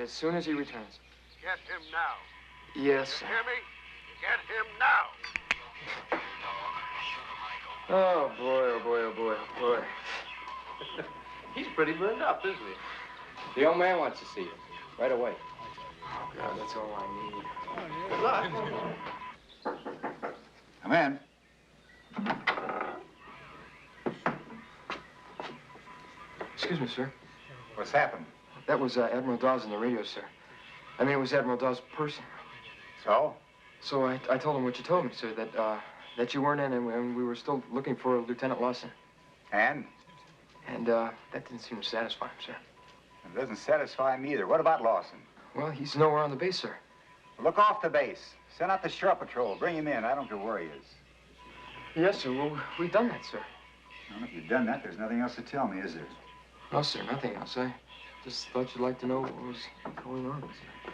as soon as he returns. Get him now. Yes, sir. You hear me? Get him now. Oh, boy, oh, boy, oh, boy, oh, boy. He's pretty burned up, isn't he? The old man wants to see you. Right away. Oh, God, that's all I need. Good luck. Come in. Excuse me, sir. What's happened? That was Admiral Dawes on the radio, sir. I mean, it was Admiral Dawes' person. So? So I told him what you told me, sir, that you weren't in and we were still looking for Lieutenant Lawson. And? And that didn't seem to satisfy him, sir. It doesn't satisfy me either. What about Lawson? Well, he's nowhere on the base, sir. Look off the base. Send out the shore patrol. Bring him in. I don't care where he is. Yes, sir. Well, we've done that, sir. Well, if you've done that, there's nothing else to tell me, is there? No, sir, nothing else. I just thought you'd like to know what was going on, sir.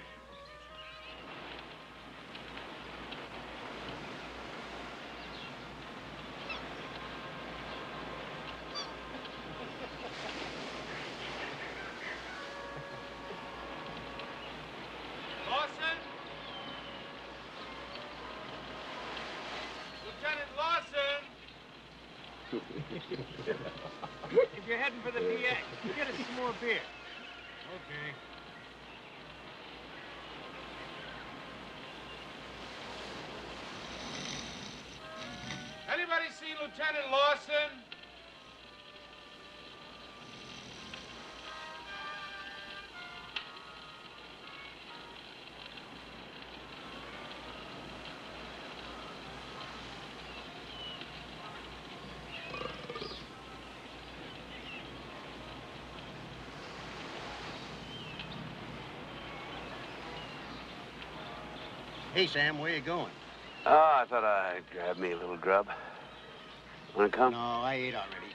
Lawson? Lieutenant Lawson! If you're heading for the PX, get us some more beer. Okay. Anybody see Lieutenant Lawson? Hey, Sam, where you going? Oh, I thought I'd grab me a little grub. Wanna come? No, I ate already.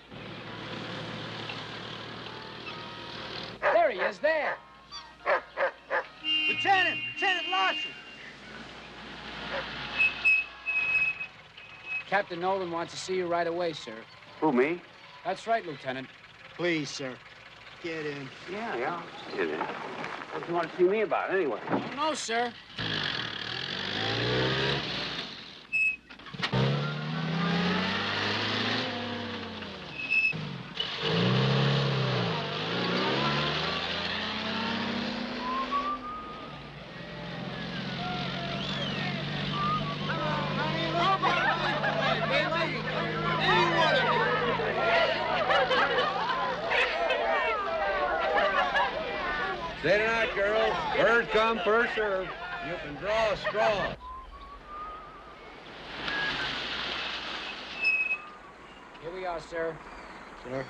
There he is, there. Lieutenant Lawson! Captain Nolan wants to see you right away, sir. Who, me? That's right, Lieutenant. Please, sir, get in. Yeah. Get in. What do you want to see me about, anyway? Oh, no, sir. Say tonight, girls. First come, first serve. You can draw straws. Here we are, sir. Sir?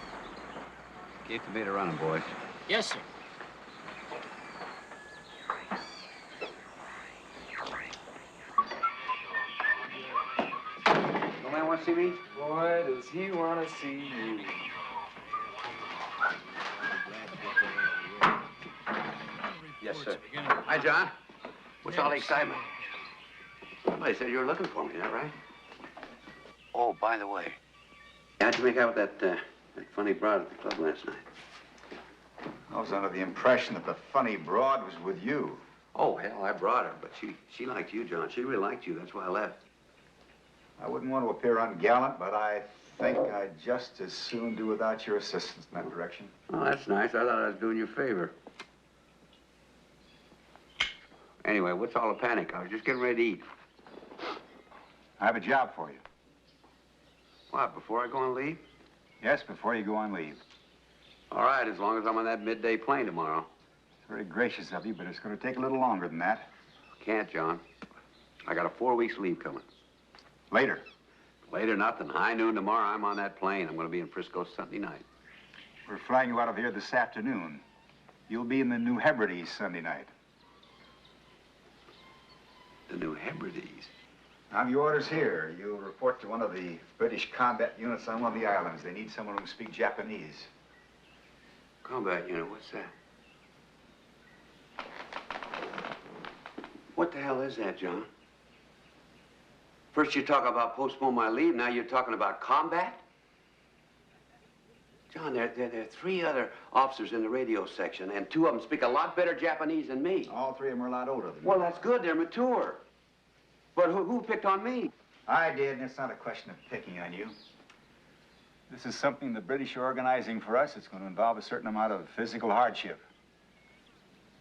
Keep the meter running, boys. Yes, sir. No man want to see me? Boy, does he want to see you. Yes, sir. Hi, John. What's all the excitement? Somebody said you were looking for me, is that right? Oh, by the way, how'd you make out with that funny broad at the club last night? I was under the impression that the funny broad was with you. Oh, hell, I brought her, but she liked you, John. She really liked you. That's why I left. I wouldn't want to appear ungallant, but I think I'd just as soon do without your assistance in that direction. Oh, that's nice. I thought I was doing you a favor. Anyway, what's all the panic? I was just getting ready to eat. I have a job for you. What, before I go on leave? Yes, before you go on leave. All right, as long as I'm on that midday plane tomorrow. It's very gracious of you, but it's going to take a little longer than that. Can't, John. I got a 4 weeks leave coming. Later. Later, nothing. High noon tomorrow, I'm on that plane. I'm going to be in Frisco Sunday night. We're flying you out of here this afternoon. You'll be in the New Hebrides Sunday night. The New Hebrides? I have your orders here. You'll report to one of the British combat units on one of the islands. They need someone who can speak Japanese. Combat unit, what's that? What the hell is that, John? First you talk about postpone my leave, now you're talking about combat? John, there are 3 other officers in the radio section, and 2 of them speak a lot better Japanese than me. All 3 of them are a lot older than me. Well, that's good. They're mature. But who picked on me? I did, and it's not a question of picking on you. This is something the British are organizing for us. It's going to involve a certain amount of physical hardship.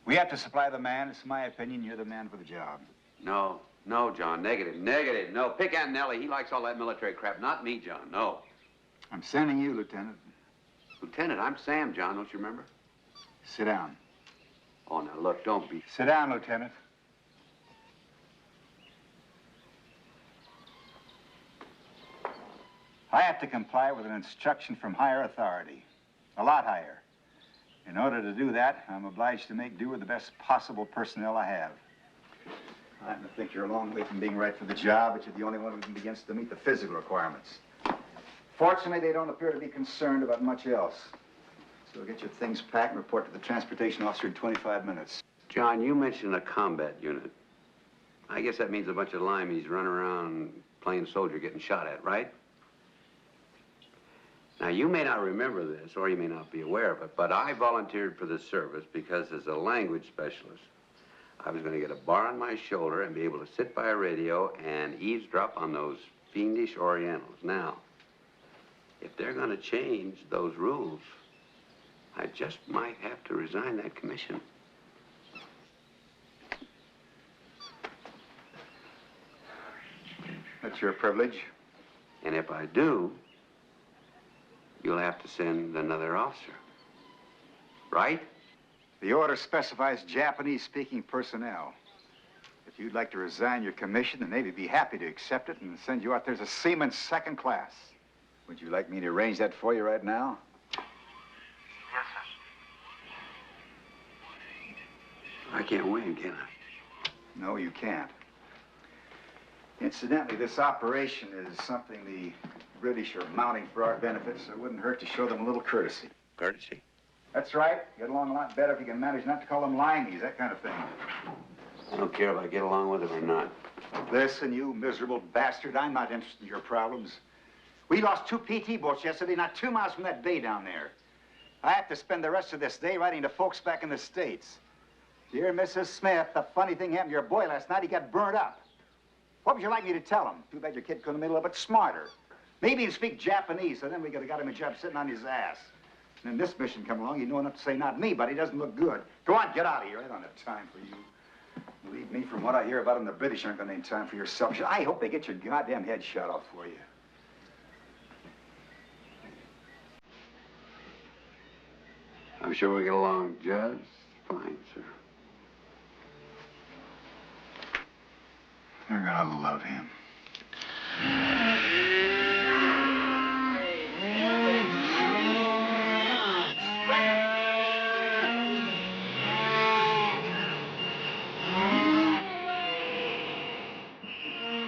We have to supply the man. It's my opinion you're the man for the job. No, John. Negative. No, pick Aunt Nellie. He likes all that military crap. Not me, John. No. I'm sending you, Lieutenant. Lieutenant, I'm Sam, John. Don't you remember? Sit down. Oh, now, look, don't be... Sit down, Lieutenant. I have to comply with an instruction from higher authority. A lot higher. In order to do that, I'm obliged to make do with the best possible personnel I have. I happen to think you're a long way from being right for the job, but you're the only one who begins to meet the physical requirements. Fortunately, they don't appear to be concerned about much else. So get your things packed and report to the transportation officer in 25 minutes. John, you mentioned a combat unit. I guess that means a bunch of limeys running around playing soldier getting shot at, right? Now, you may not remember this, or you may not be aware of it, but I volunteered for this service because as a language specialist, I was going to get a bar on my shoulder and be able to sit by a radio and eavesdrop on those fiendish Orientals. Now, if they're going to change those rules, I just might have to resign that commission. That's your privilege. And if I do, you'll have to send another officer. Right? The order specifies Japanese-speaking personnel. If you'd like to resign your commission, the Navy would be happy to accept it and send you out there as a seaman second class. Would you like me to arrange that for you right now? Yes, sir. I can't win, can I? No, you can't. Incidentally, this operation is something the British are mounting for our benefit, so it wouldn't hurt to show them a little courtesy. Courtesy? That's right. Get along a lot better if you can manage not to call them limeys, that kind of thing. I don't care if I get along with them or not. Listen, you miserable bastard, I'm not interested in your problems. We lost 2 PT boats yesterday, not 2 miles from that bay down there. I have to spend the rest of this day writing to folks back in the States. Dear Mrs. Smith, the funny thing happened to your boy last night. He got burnt up. What would you like me to tell him? Too bad your kid couldn't have been a little bit smarter. Maybe he'd speak Japanese, so then we could have got him a job sitting on his ass. And then this mission come along, he'd know enough to say, not me, but he doesn't look good. Go on, get out of here. I don't have time for you. Believe me, from what I hear about them, the British aren't going to have time for your selfish. I hope they get your goddamn head shot off for you. I'm sure we get along just fine, sir. You're gonna love him.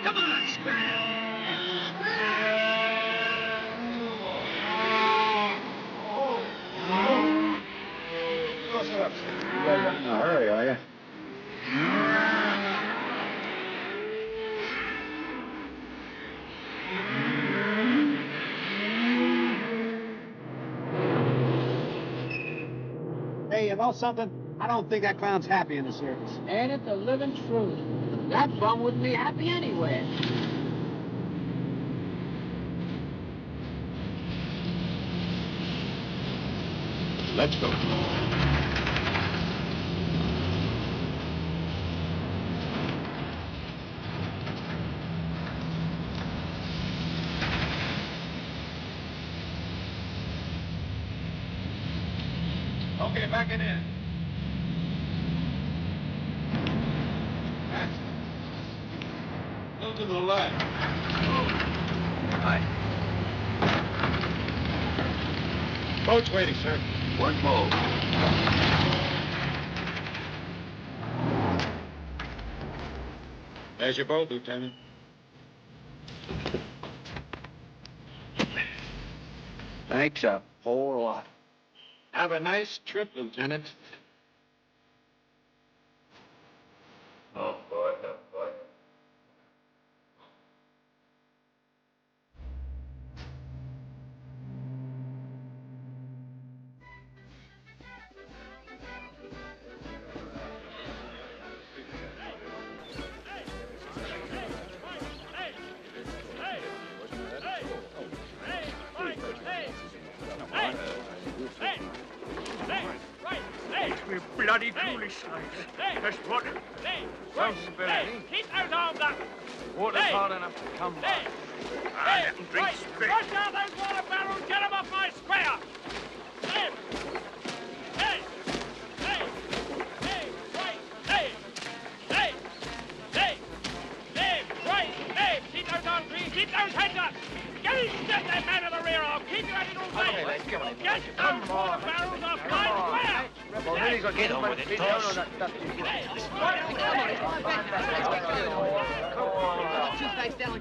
Come on, scram! What's up? You guys aren't in a hurry, are you? Hey, you know something? I don't think that clown's happy in the service. Ain't it the living truth? That bum wouldn't be happy anywhere. Let's go. Okay, back it in. That's it. A little to the left. Hi. Boat's waiting, sir. One move. There's your boat, Lieutenant. Thanks a whole lot. Have a nice trip, Lieutenant. Oh, boy, oh, boy. bloody foolish slaves. Just what? Some spirit. Keep those arms up. Water's hard enough to come by. Let them drink spit. Rush out those water barrels. Get them off my square. Hey! Hey! Hey! Hey! Right! Hey! Hey! Hey! Hey! Right! Hey! Keep those arms clean. Keep those heads up. Get him, step that man to the rear. I'll keep you at it all day. Get those water barrels off my square. Well, then he's got to get on with it.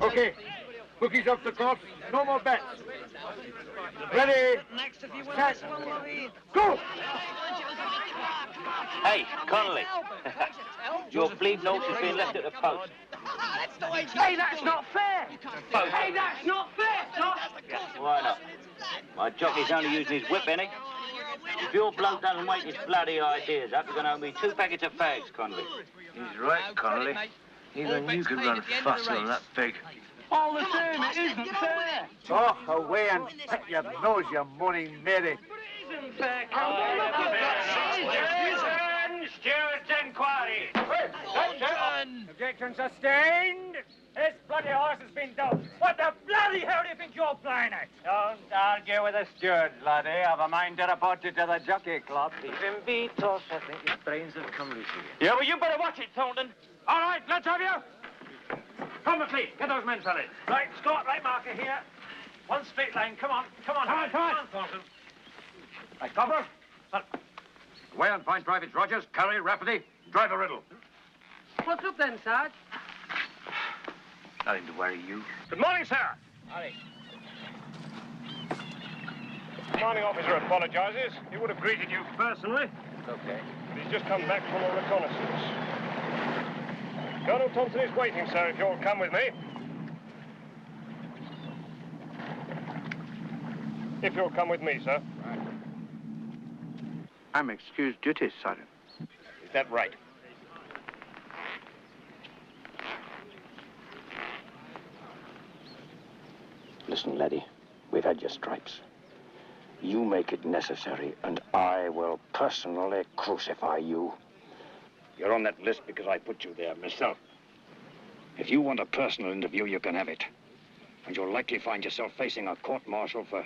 Okay. Bookies off the course. No more bets. Ready? Set. Go! Hey, Connolly. Your bleed note has been left at the post. Hey, that's not fair! Hey, that's not fair, son! Why not? My jockey's only using his whip, ain't he? If your bloke doesn't wake his bloody ideas up, you're going to owe me 2 packets of fags, Connolly. He's right, Connolly. Even you could run faster than that pig. All the same, it isn't fair! Talk away and pick your nose, you moaning Mary. Steward's inquiry! Objection sustained! This bloody horse has been doped. What the bloody hell do you think you're playing at? Don't argue with the steward, laddie. I've a mind to report you to the jockey club. Even Beatles, I think his brains have come loose again. Yeah, well, you better watch it, Thornton. All right, let's have you. Come, McLean. Get those men fellas. Right, Scott, right marker here. One straight line. Come on, come on. Come on, Thornton. Right, Copper. Away on point, Privates Rogers, Curry, Rafferty, drive a riddle. What's up then, Sarge? Nothing to worry you. Good morning, sir. Howdy. Commanding officer apologizes. He would have greeted you personally. Okay. But he's just come back from a reconnaissance. Colonel Thompson is waiting, sir, if you'll come with me. If you'll come with me, sir. Right. I'm excused duty, Sergeant. Is that right? Listen, laddie, we've had your stripes. You make it necessary, and I will personally crucify you. You're on that list because I put you there myself. If you want a personal interview, you can have it. And you'll likely find yourself facing a court-martial for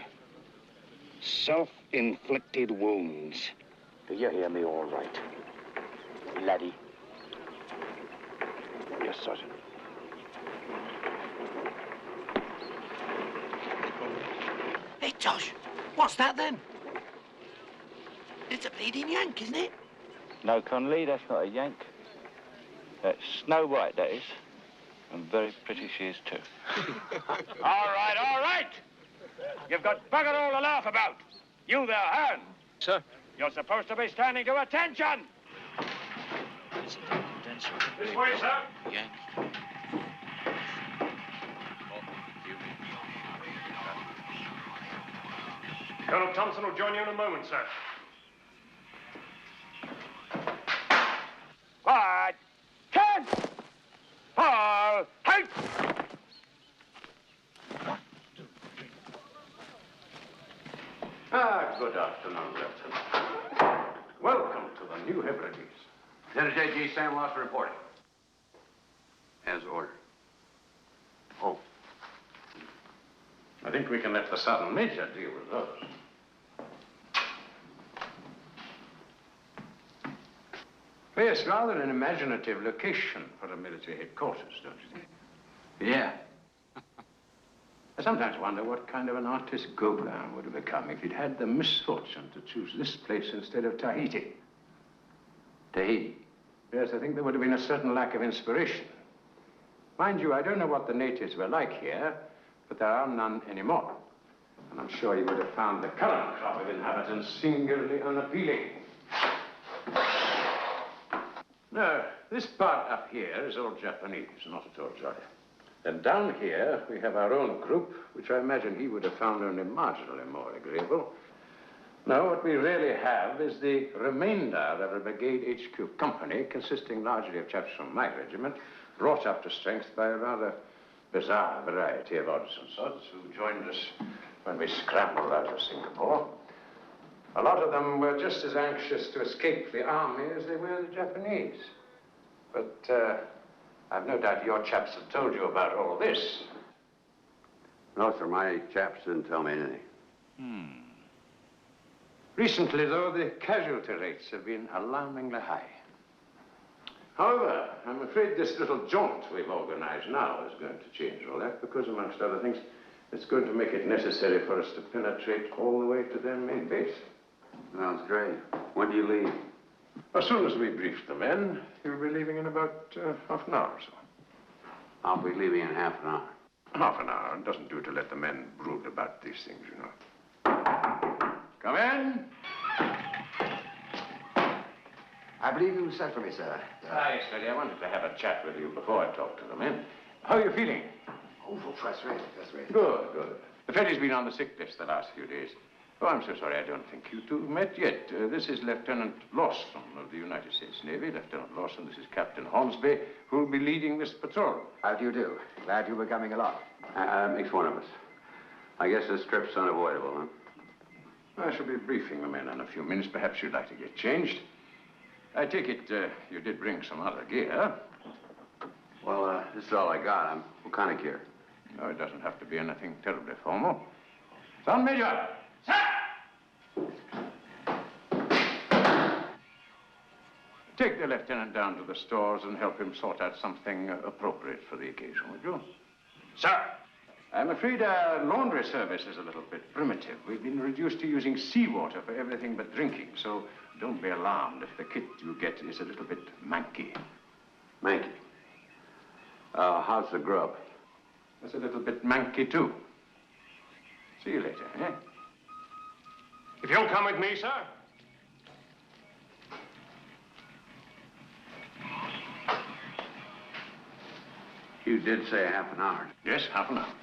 self-inflicted wounds. Do you hear me all right, laddie? Yes, Sergeant. Hey, Josh, what's that then? It's a bleeding yank, isn't it? No, Connolly, that's not a yank. That's Snow White, that is. And very pretty she is, too. All right. You've got bugger all to laugh about. You there, Hearn. Sir? You're supposed to be standing to attention. This way, sir. Yank. Colonel Thompson will join you in a moment, sir. Quiet. Ten. Paul. Halt. Good afternoon, Lieutenant. Welcome to the New Hebrides. Lieutenant J.G. Sam Lawson reporting. As ordered. Oh. I think we can let the Sergeant Major deal with those. Yes, rather an imaginative location for a military headquarters, don't you think? Yeah. I sometimes wonder what kind of an artist Gauguin would have become if he'd had the misfortune to choose this place instead of Tahiti. Tahiti? Yes, I think there would have been a certain lack of inspiration. Mind you, I don't know what the natives were like here, but there are none anymore. And I'm sure you would have found the current crop of inhabitants singularly unappealing. No, this part up here is all Japanese, not at all jolly. And down here, we have our own group, which I imagine he would have found only marginally more agreeable. No, what we really have is the remainder of a brigade HQ company, consisting largely of chaps from my regiment, brought up to strength by a rather bizarre variety of odds and sods who joined us when we scrambled out of Singapore. A lot of them were just as anxious to escape the army as they were the Japanese. But I've no doubt your chaps have told you about all this. No, sir, my chaps didn't tell me anything. Recently, though, the casualty rates have been alarmingly high. However, I'm afraid this little jaunt we've organized now is going to change all that because, amongst other things, it's going to make it necessary for us to penetrate all the way to their main base. Sounds great. When do you leave? As soon as we brief the men, you'll be leaving in about half an hour or so. I'll be leaving in half an hour. Half an hour. It doesn't do to let the men brood about these things, you know. Come in. I believe you sent for me, sir. Yes, Eddie. I wanted to have a chat with you before I talk to the men. How are you feeling? Oh, frustrated, frustrated. Good, good. The fellow's been on the sick list the last few days. Oh, I'm so sorry. I don't think you two have met yet. This is Lieutenant Lawson of the United States Navy. Lieutenant Lawson, this is Captain Hornsby, who will be leading this patrol. How do you do? Glad you were coming along. Makes one of us. I guess this trip's unavoidable, huh? I shall be briefing the men in a few minutes. Perhaps you'd like to get changed. I take it you did bring some other gear. Well, this is all I got. What kind of gear? No, it doesn't have to be anything terribly formal. Sound, Major! Sir! Take the lieutenant down to the stores and help him sort out something appropriate for the occasion, would you? Sir! I'm afraid our laundry service is a little bit primitive. We've been reduced to using seawater for everything but drinking, so don't be alarmed if the kit you get is a little bit manky. Manky? How's the grub? It's a little bit manky, too. See you later, eh? If you'll come with me, sir. You did say half an hour. Yes, half an hour.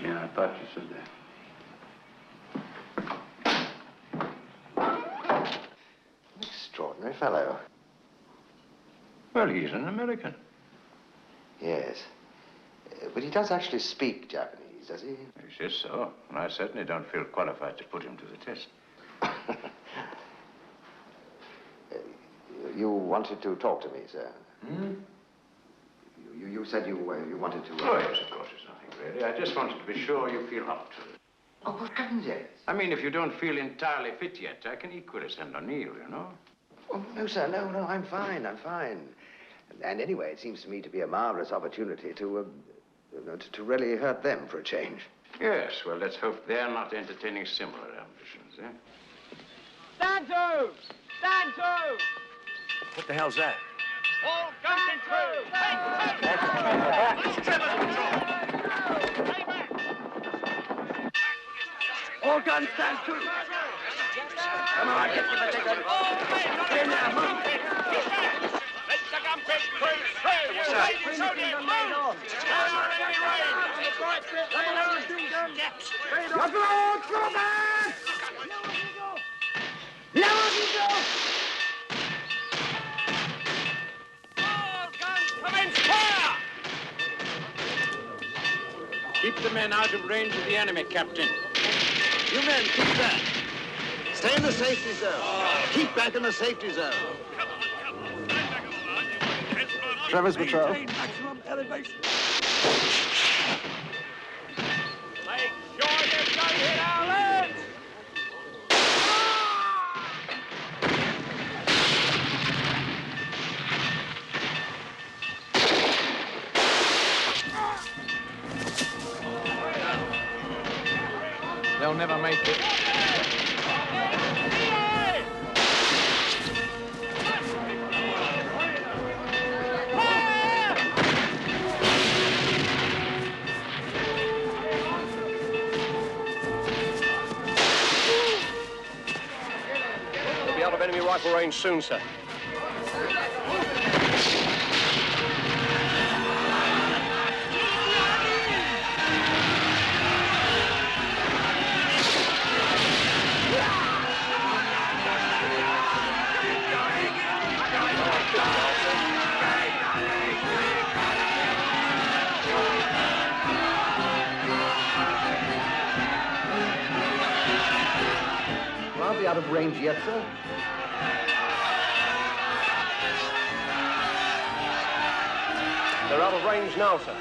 Yeah, I thought you said that. Extraordinary fellow. Well, he's an American. Yes. But he does actually speak Japanese, does he? He says so, and I certainly don't feel qualified to put him to the test. You wanted to talk to me, sir. Hmm? You said you wanted to... Oh, yes, of course, it's nothing really. I just wanted to be sure you feel up to it. Oh, good heavens, yes. I mean, if you don't feel entirely fit yet, I can equally send O'Neill, you know. Oh, no, sir, no, I'm fine, I'm fine. And anyway, it seems to me to be a marvelous opportunity to really hurt them for a change. Yes, well, let's hope they're not entertaining similar ambitions, eh? Stand to! Stand to! What the hell's that? All guns and crew! Stay back! All guns stand to! Come on, get to the ticket. Get in there, move! Let the gun pit crew straight! What's that? Ladies, soldiers, move! Stand on enemy Keep the men out of range of the enemy, Captain. You men, keep back. Stay in the safety zone. Keep back in the safety zone. Trevor's patrol. Maximum elevation. Make sure you don't hit our legs! They'll never make it. We'll be out of enemy rifle range soon, sir. hardly out of range yet, sir. They're out of range now, sir.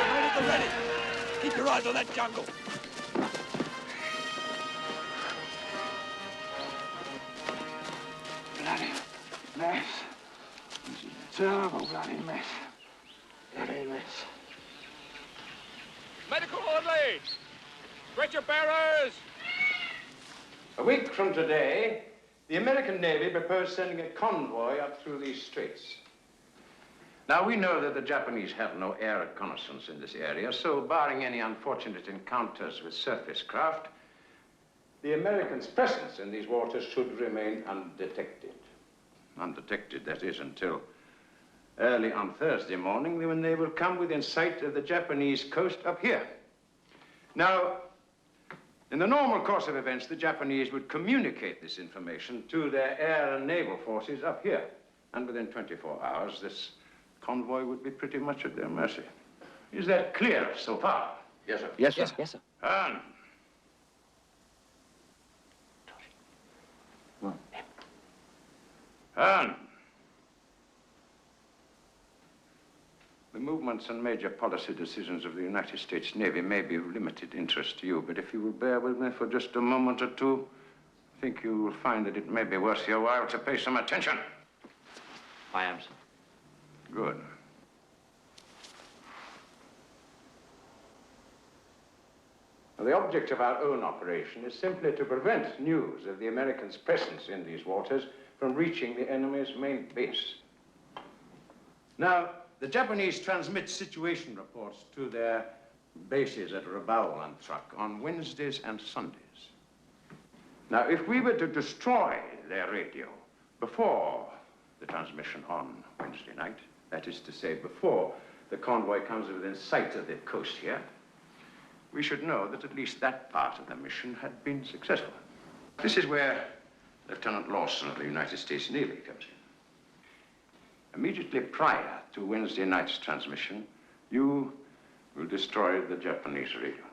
Remain at the ready. Keep your eyes on that jungle. Bloody mess. This is a terrible bloody mess. Bloody mess. Medical orderly! Stretcher bearers! A week from today, the American Navy proposed sending a convoy up through these straits. Now, we know that the Japanese have no air reconnaissance in this area, so barring any unfortunate encounters with surface craft, the Americans' presence in these waters should remain undetected. Undetected, that is, until early on Thursday morning, when they will come within sight of the Japanese coast up here. Now, in the normal course of events, the Japanese would communicate this information to their air and naval forces up here. And within 24 hours, this convoy would be pretty much at their mercy. Is that clear so far? Yes, sir. Yes, sir. Yes, sir. And the movements and major policy decisions of the United States Navy may be of limited interest to you, but if you will bear with me for just a moment or two, I think you will find that it may be worth your while to pay some attention. I am, sir. Good. Now, the object of our own operation is simply to prevent news of the Americans' presence in these waters from reaching the enemy's main base. Now, the Japanese transmit situation reports to their bases at Rabaul and Truk on Wednesdays and Sundays. Now, if we were to destroy their radio before the transmission on Wednesday night, that is to say, before the convoy comes within sight of the coast here, we should know that at least that part of the mission had been successful. This is where Lieutenant Lawson of the United States Navy comes in. Immediately prior to Wednesday night's transmission, you will destroy the Japanese radio.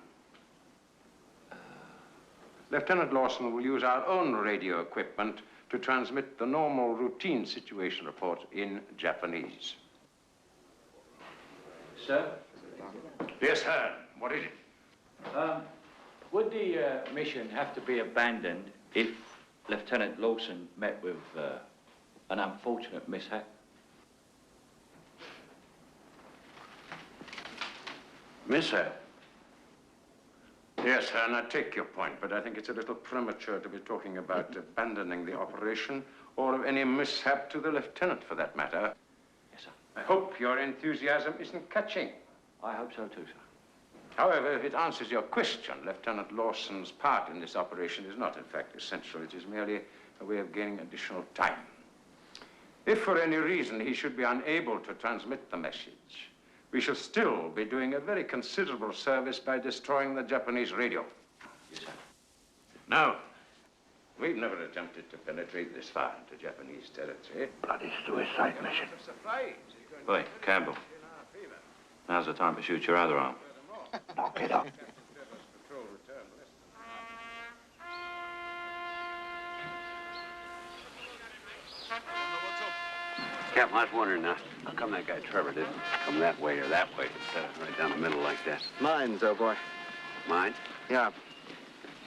Lieutenant Lawson will use our own radio equipment to transmit the normal routine situation report in Japanese. Sir? Yes, sir. What is it? Would the mission have to be abandoned if Lieutenant Lawson met with an unfortunate mishap? Mishap? Yes, sir, and I take your point, but I think it's a little premature to be talking about abandoning the operation or of any mishap to the lieutenant, for that matter. Yes, sir. I hope your enthusiasm isn't catching. I hope so, too, sir. However, if it answers your question, Lieutenant Lawson's part in this operation is not, in fact, essential. It is merely a way of gaining additional time. If for any reason he should be unable to transmit the message, we shall still be doing a very considerable service by destroying the Japanese radio. Yes, sir. Now, we've never attempted to penetrate this far into Japanese territory. Bloody suicide mission. Wait, Campbell. Now's the time to shoot your other arm. Knock it up. Captain, I was wondering now, how come that guy Trevor didn't come that way or that way instead of right down the middle like that? Mines, old boy. Mine? Yeah.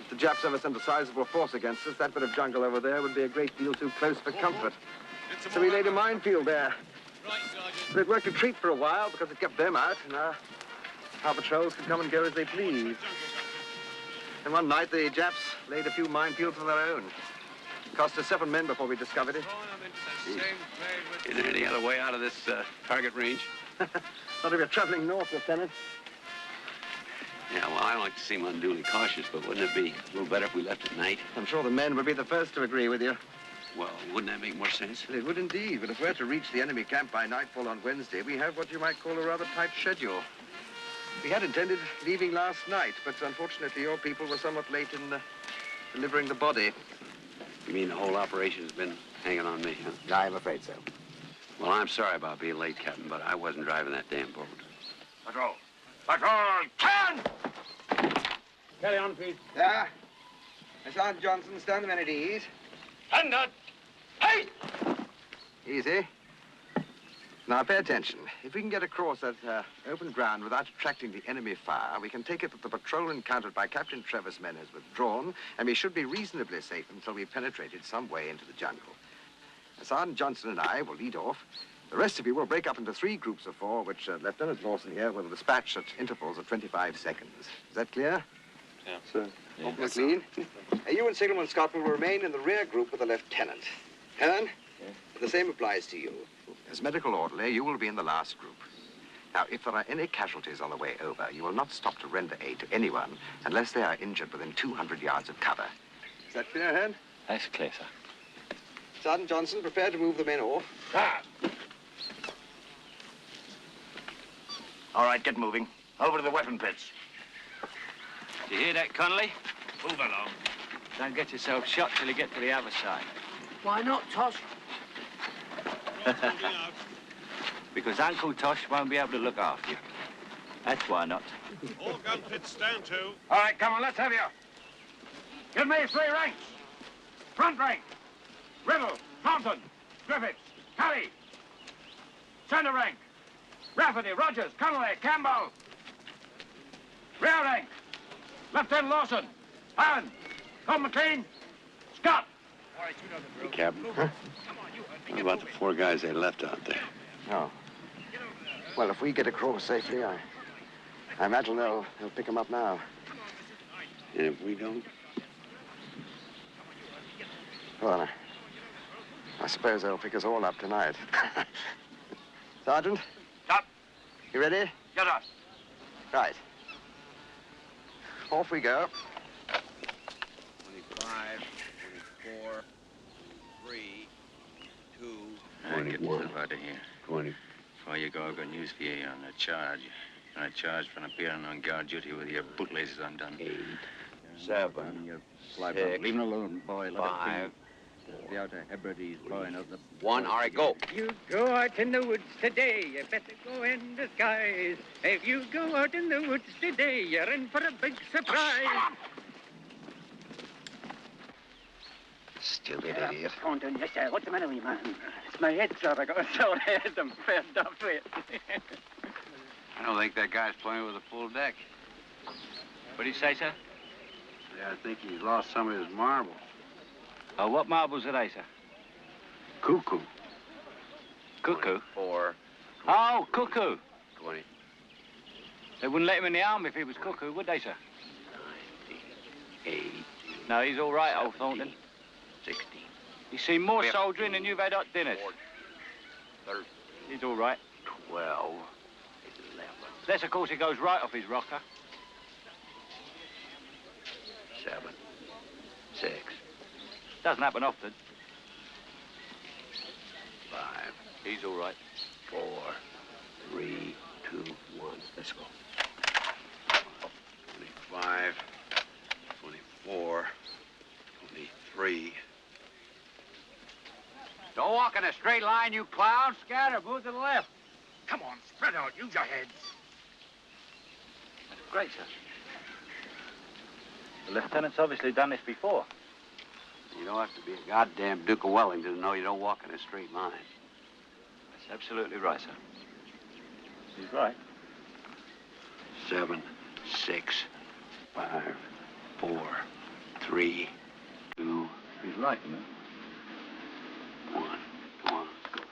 If the Japs ever sent a sizable force against us, that bit of jungle over there would be a great deal too close for comfort. So we laid a minefield there. But it worked a treat for a while because it kept them out, and our patrols could come and go as they pleased. And one night, the Japs laid a few minefields of their own. Cost us 7 men before we discovered it. Is there any other way out of this target range? Not if you're traveling north, Lieutenant. Yeah, well, I don't like to seem unduly cautious, but wouldn't it be a little better if we left at night? I'm sure the men would be the first to agree with you. Well, wouldn't that make more sense? It would indeed, but if we're to reach the enemy camp by nightfall on Wednesday, we have what you might call a rather tight schedule. We had intended leaving last night, but unfortunately your people were somewhat late in delivering the body. You mean the whole operation's been hanging on me, huh? I'm afraid so. Well, I'm sorry about being late, Captain, but I wasn't driving that damn boat. Patrol! Patrol! Can! Carry on, Pete. Yeah. Sergeant Johnson, stand a minute, ease. Stand up. Hey! Easy. Now, pay attention. If we can get across that open ground without attracting the enemy fire, we can take it that the patrol encountered by Captain Trevor's men has withdrawn, and we should be reasonably safe until we've penetrated some way into the jungle. Sergeant Johnson and I will lead off. The rest of you will break up into 3 groups of 4, which Lieutenant Lawson here will dispatch at intervals of 25 seconds. Is that clear? Yeah. Sir. Clean. You and Signalman Scott will remain in the rear group with the lieutenant. Helen, the same applies to you. As medical orderly, you will be in the last group. Now, if there are any casualties on the way over, you will not stop to render aid to anyone unless they are injured within 200 yards of cover. Is that clear, Helen? That's clear, sir. Sergeant Johnson, prepare to move the men off. Ah. All right, get moving. Over to the weapon pits. Do you hear that, Connolly? Move along. Don't get yourself shot till you get to the other side. Why not, Tosh? Because Uncle Tosh won't be able to look after you. That's why not. All gun pits stand to. All right, come on, let's have you. Give me 3 ranks. Front rank. Riddle, Thompson, Griffiths, Kelly. Center rank. Rafferty, Rogers, Connolly, Campbell. Rear rank. Lieutenant Lawson, Bannen, Tom McLean, Scott. Captain, what about the 4 guys they left out there? Oh. Well, if we get across safely, I imagine they'll pick them up now. And if we don't? Well, I suppose they'll pick us all up tonight. Sergeant? Stop. You ready? Get up. Right. Off we go. 25, 24, 3, 2, Get yourself out of here. 20. Before you go, I've got news for you on a charge. On a charge for appearing on guard duty with your bootlaces undone. 8, 7, 6, Leave him alone, boy. 5. The outer Hebrides blowing out the... 1, all right, go. You go out in the woods today, you better go in disguise. If you go out in the woods today, you're in for a big surprise. Stupid idiot. Go on, down, yes, sir. What's the matter with you, man? It's my head, sir. I got a sore head. I'm fed up with it. I don't think that guy's playing with a full deck. What do you say, sir? Yeah, I think he's lost some of his marbles. Oh, what marbles are they, sir? Cuckoo. Cuckoo? 4. Oh, cuckoo. 20. They wouldn't let him in the army if he was cuckoo, would they, sir? 8. No, he's all right, old Thornton. 16. He's seen more soldiering than you've had hot dinners. 13. He's all right. 12. 11. Unless, of course, he goes right off his rocker. 7. 6. Doesn't happen often. 5. He's all right. 4. 3, 2, 1. Let's go. 25. 24. 23. Don't walk in a straight line, you clown. Scatter, move to the left. Come on, spread out. Use your heads. That's great, sir. The lieutenant's obviously done this before. You don't have to be a goddamn Duke of Wellington to know you don't walk in a straight line. That's absolutely right, sir. He's right. 7, 6, 5, 4, 3, 2. He's right, you know. 1. Come on, let's go.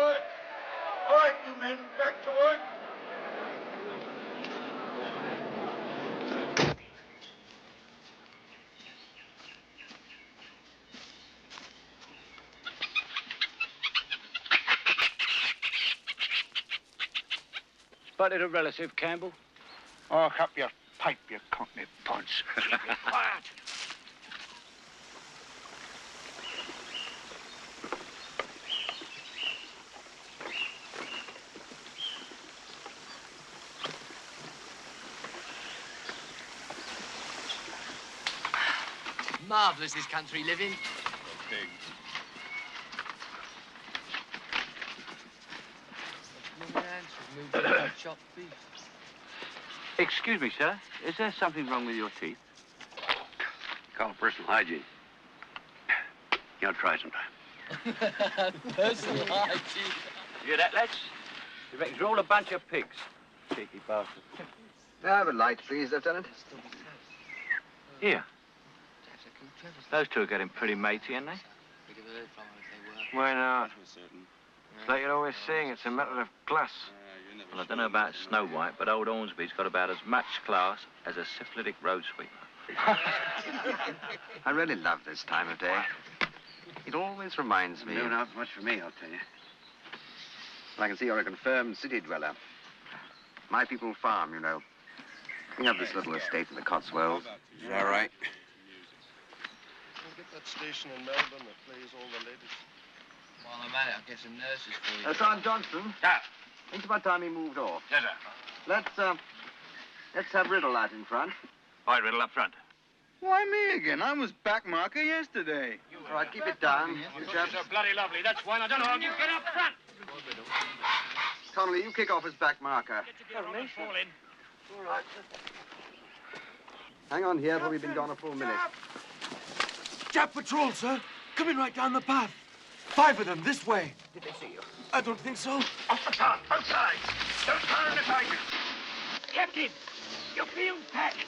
work. All right, you men, back to work. Spotted a relative, Campbell? Oh, up your pipe, you cockney punch. Keep it quiet. Marvellous, this country living. Pigs. Chopped beef. Excuse me, sir. Is there something wrong with your teeth? Call personal hygiene. You'll try sometime. Personal hygiene. You hear that, lads? You reckon you're all a bunch of pigs? Cheeky bastard. May I have a light, please, Lieutenant? Here. Those two are getting pretty matey, aren't they? Why not? It's like you're always saying, it's a matter of class. Well, I don't know about Snow White, but old Hornsby's got about as much class as a syphilitic road sweeper. I really love this time of day. It always reminds me... No, not much for me, I'll tell you. Well, I can see you're a confirmed city dweller. My people farm, you know. We have this little estate in the Cotswolds. Is that right? We'll get that station in Melbourne that plays all the ladies. While I'm at it, I'll get some nurses for you. Sergeant Johnston. Yeah. It's about time he moved off. Yes, sir. Let's have Riddle out in front. All right, Riddle, up front. Why me again? I was back marker yesterday. All right, keep it down. You chaps. You're bloody lovely. That's why I don't know how you get up front. Connolly, you kick off his back marker. Fall in. All right. Hang on here till we've been gone a full minute. Jap patrol, sir. Coming right down the path. 5 of them this way. Did they see you? I don't think so. Off the path, both sides. Don't fire in the tigers. Captain, you feel packed.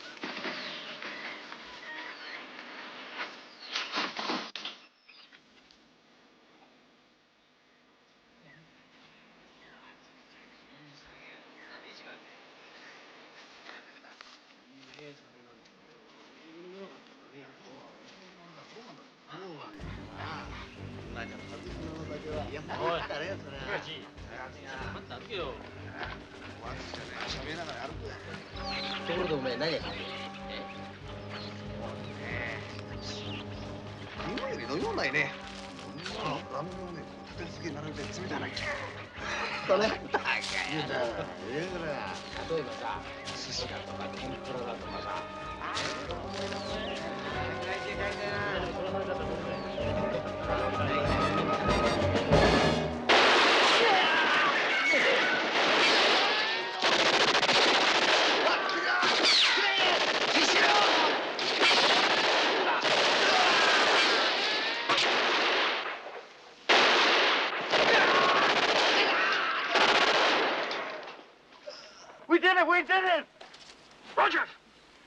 We did it! Roger,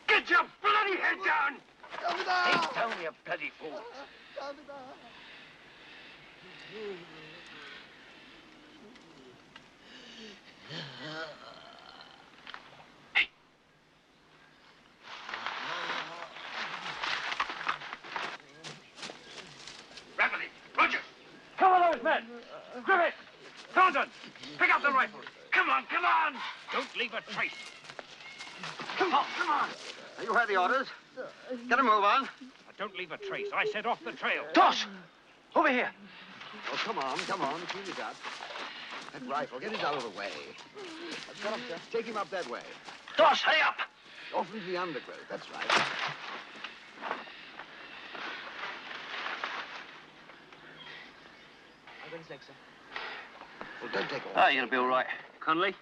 get your bloody head down! He's down, you bloody fool. Rapidly, Roger! Cover those men! Griffith! Thornton! Pick up the rifles! Come on, come on! Don't leave a trace. Come on, come on! You heard the orders. Get a move on. Now, don't leave a trace. I said off the trail. Tosh! Over here. Oh, come on, clean it up. That rifle, get it out of the way. Get up there. Take him up that way. Tosh, hurry up! Off into the undergrowth, that's right. Well, don't take all. Oh, you'll be all right. Connolly?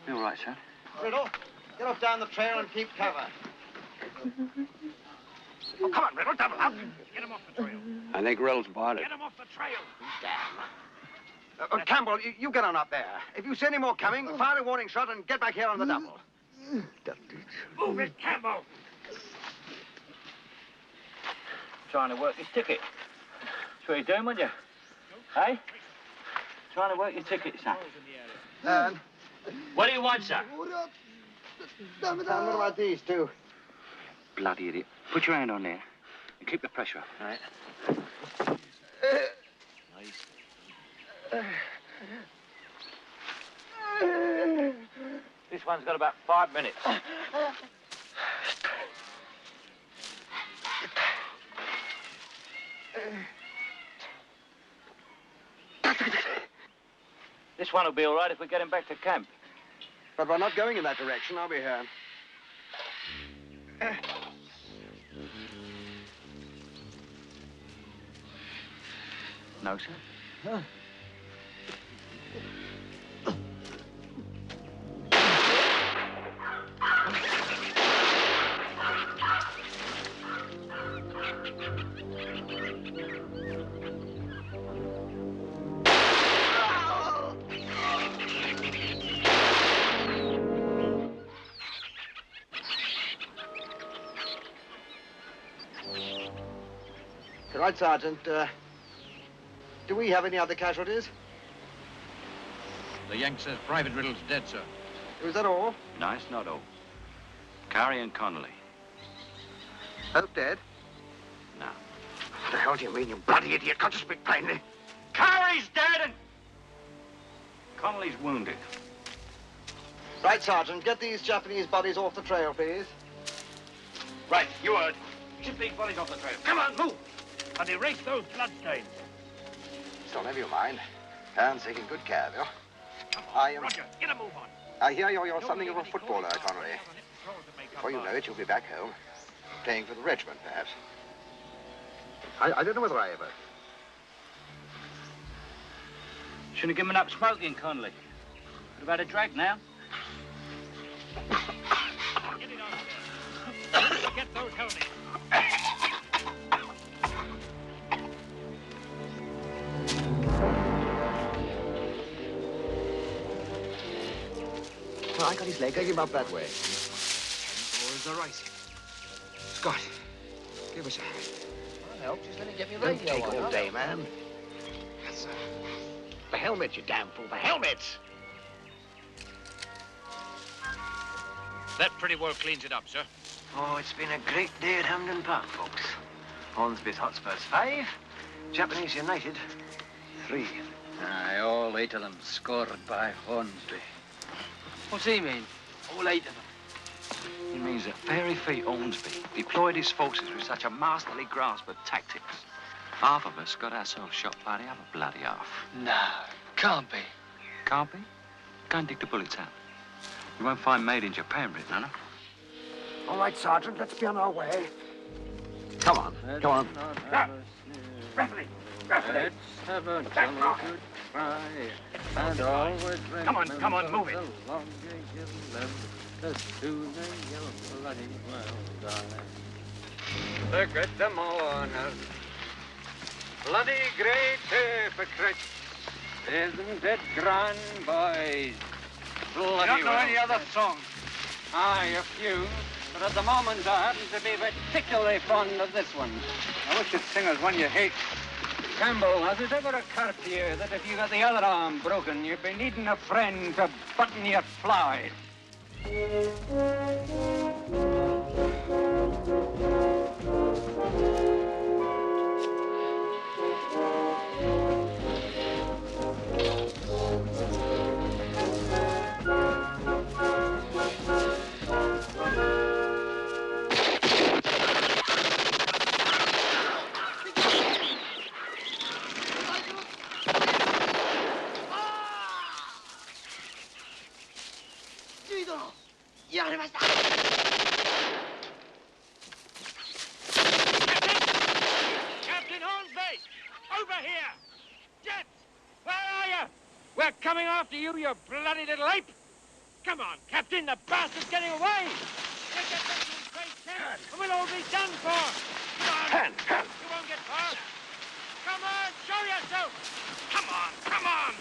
Be all right, son. Riddle, get off down the trail and keep cover. Oh, come on, Riddle, double up. Get him off the trail. I think Riddle's spotted. Get him off the trail. Damn. Campbell, you get on up there. If you see any more coming, fire a warning shot and get back here on the double. Move it, Campbell. Trying to work his ticket. That's what you're doing, weren't you? Hey? Trying to work your ticket, son. And? What do you want, sir? What about these two? Bloody idiot. Put your hand on there and keep the pressure up. All right. This one's got about 5 minutes. This one will be all right if we get him back to camp. But we're not going in that direction, are we, Hearn? No, sir. Huh? Right, Sergeant. Do we have any other casualties? The Yank says Private Riddle's dead, sir. Is that all? No, it's not all. Curry and Connolly. Both dead? No. What the hell do you mean, you bloody idiot? Can't you speak plainly? Curry's dead and Connolly's wounded. Right, Sergeant. Get these Japanese bodies off the trail, please. Right, you heard. Keep these bodies off the trail. Come on, move! And erase those bloodstains. Don't have you mind. Hearn's taking good care of you. I am... Roger, get a move on. I hear you're something of a footballer, Connolly. Before you know it, you'll be back home, playing for the regiment, perhaps. I don't know whether I ever... Shouldn't have given up smoking, Connolly. Could have had a drag now. Get it on. Get those helmets. Well, I got his leg. Take him up that way. Boys are right. Scott, give us a hand. I'll help. Just let me get me Don't radio take on, all huh? day, man. Yes, sir. The helmets, you damn fool. The helmets! That pretty well cleans it up, sir. Oh, it's been a great day at Hampden Park, folks. Hornsby's Hotspurs 5, Japanese United 3. Aye, all 8 of them scored by Hornsby. What's he mean? All 8 of them? He means that Fairy Feet Hornsby deployed his forces with such a masterly grasp of tactics. Half of us got ourselves shot by the other bloody half. No, can't be. Can't be? Go and dig the bullets out. You won't find made in Japan written on them. All right, Sergeant, let's be on our way. Come on, come on. Referee! Let's have a jolly good cry, and always Come on, move it. The longer you live, the sooner you'll bloody well die. Look at them mourners, bloody great hypocrites. Isn't it grand, boys? Bloody don't know well. any other song? Aye, a few. But at the moment, I happen to be particularly fond of this one. I wish you'd sing us one you hate. Campbell, has it ever occurred to you that if you got the other arm broken, you'd be needing a friend to button your fly? Captain Hornsby! Over here! Jets! Where are you? We're coming after you, you bloody little ape! Come on, Captain, the bastard's getting away! We'll get back to his great tent, and we'll all be done for! Come on! Hand! You won't get far! Come on, show yourself! Come on!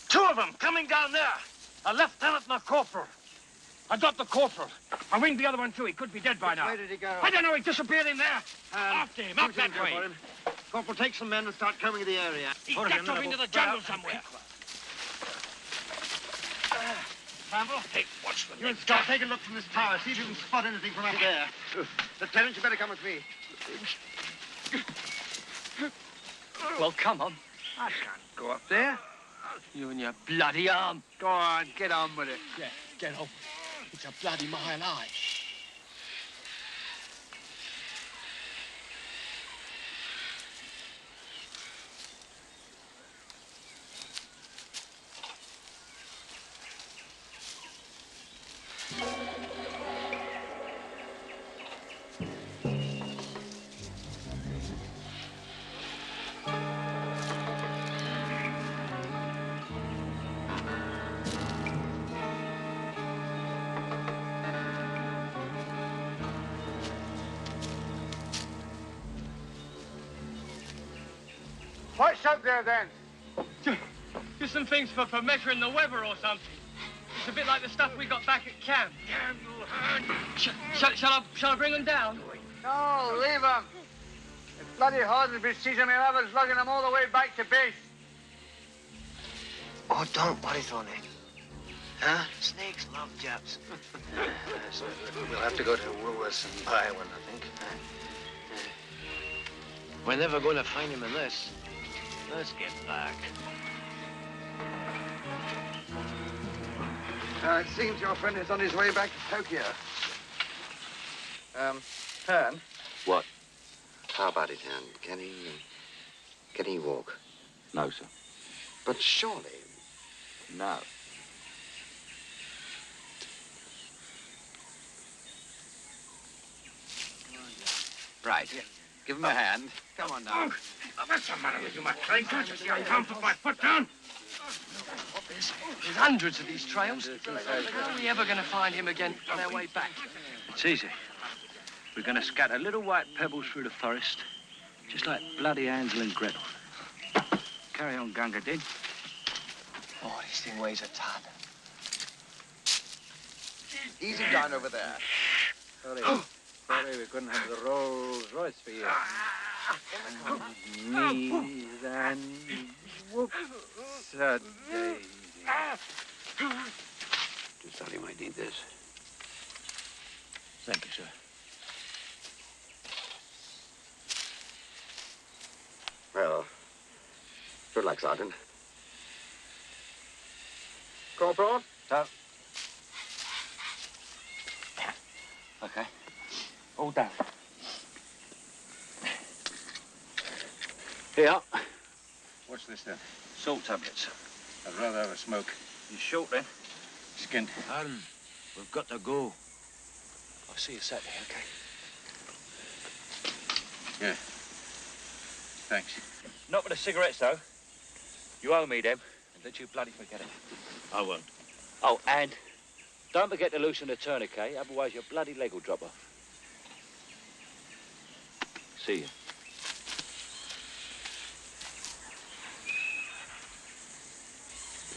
2 of them coming down there! A lieutenant and a corporal. I got the corporal. I winged the other one, too. He could be dead by now. Where did he go? I don't know. He disappeared in there. After him, up that way. Corporal, take some men and start combing the area. He ducked off into the jungle somewhere. Campbell. Hey, watch the You and Scott, take a look from this tower. See if you can spot anything from up there. Lieutenant, you better come with me. Well, come on. I can't go up there. You and your bloody arm. Go on, get on with it. Yeah, get on. It's a bloody mile high. What's up there, then? Just some things for measuring the weather or something. It's a bit like the stuff we got back at camp. Shall I bring them down? No, leave them. If bloody Hawes be seizing me, I was lugging them all the way back to base. Oh, don't worry, Tony. Huh? Snakes love Japs. We'll have to go to Woolworths and buy one, I think. We're never going to find him in this. Let's get back. It seems your friend is on his way back to Tokyo. Hearn? What? How about it, Ann? Can he walk? No, sir. But surely. No. Right. Give him a hand. Come on now. What's the matter with you, McLean? Can't you see I can't put my foot down? There's hundreds of these trails. How are we ever going to find him again on our way back? It's easy. We're going to scatter little white pebbles through the forest, just like bloody Hansel and Gretel. Carry on, Gunga Din. Oh, this thing weighs a ton. Easy down over there. Sorry, we couldn't have the Rolls Royce for you. Knees and whoops a daisy. Just thought he might need this. Thank you, sir. Well, good luck, Sergeant. Corporal? Okay. All down. Here. What's this, then? Salt tablets. I'd rather have a smoke. You short, then? Skinned. Aaron, we've got to go. I'll see you Saturday, okay? Yeah. Thanks. Not with the cigarettes, though. You owe me them, and don't you bloody forget it. I won't. Oh, and don't forget to loosen the tourniquet, otherwise your bloody leg will drop off. See you.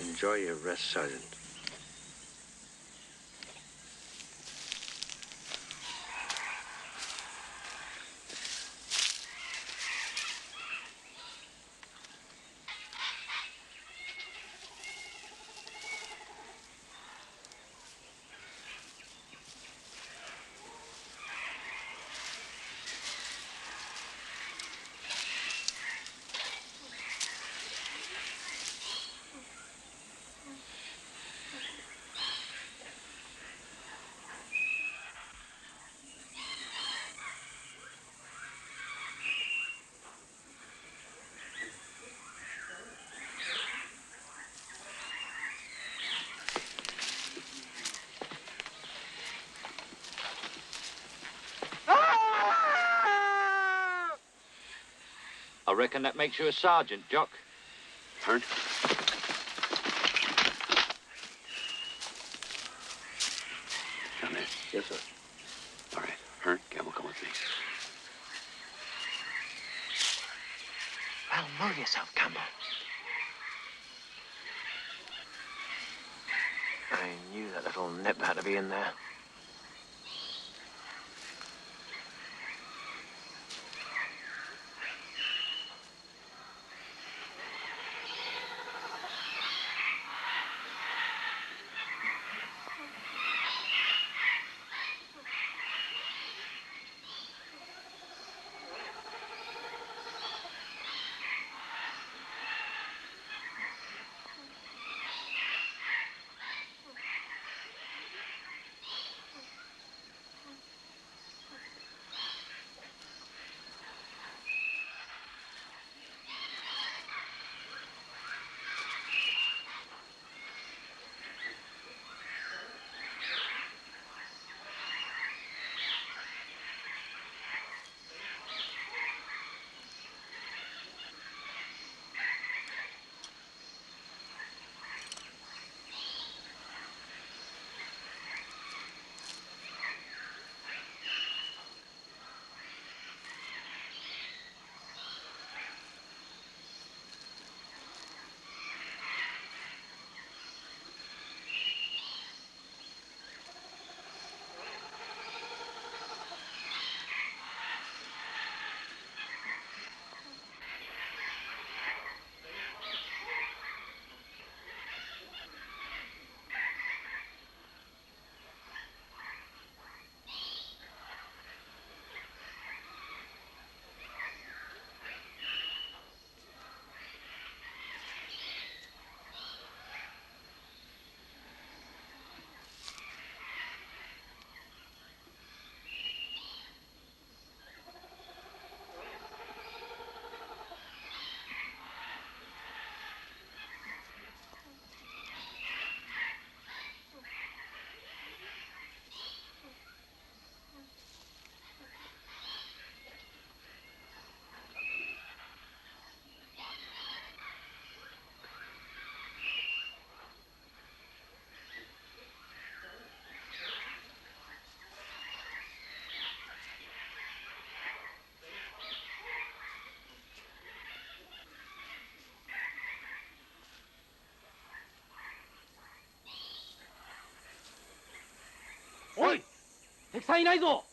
Enjoy your rest, Sergeant. I reckon that makes you a sergeant, Jock. Hurt? Down there. Yes, sir. All right. Hurt, Campbell, come with me. Well, move yourself, Campbell. I knew that little nip had to be in there. 敵さんいないぞ。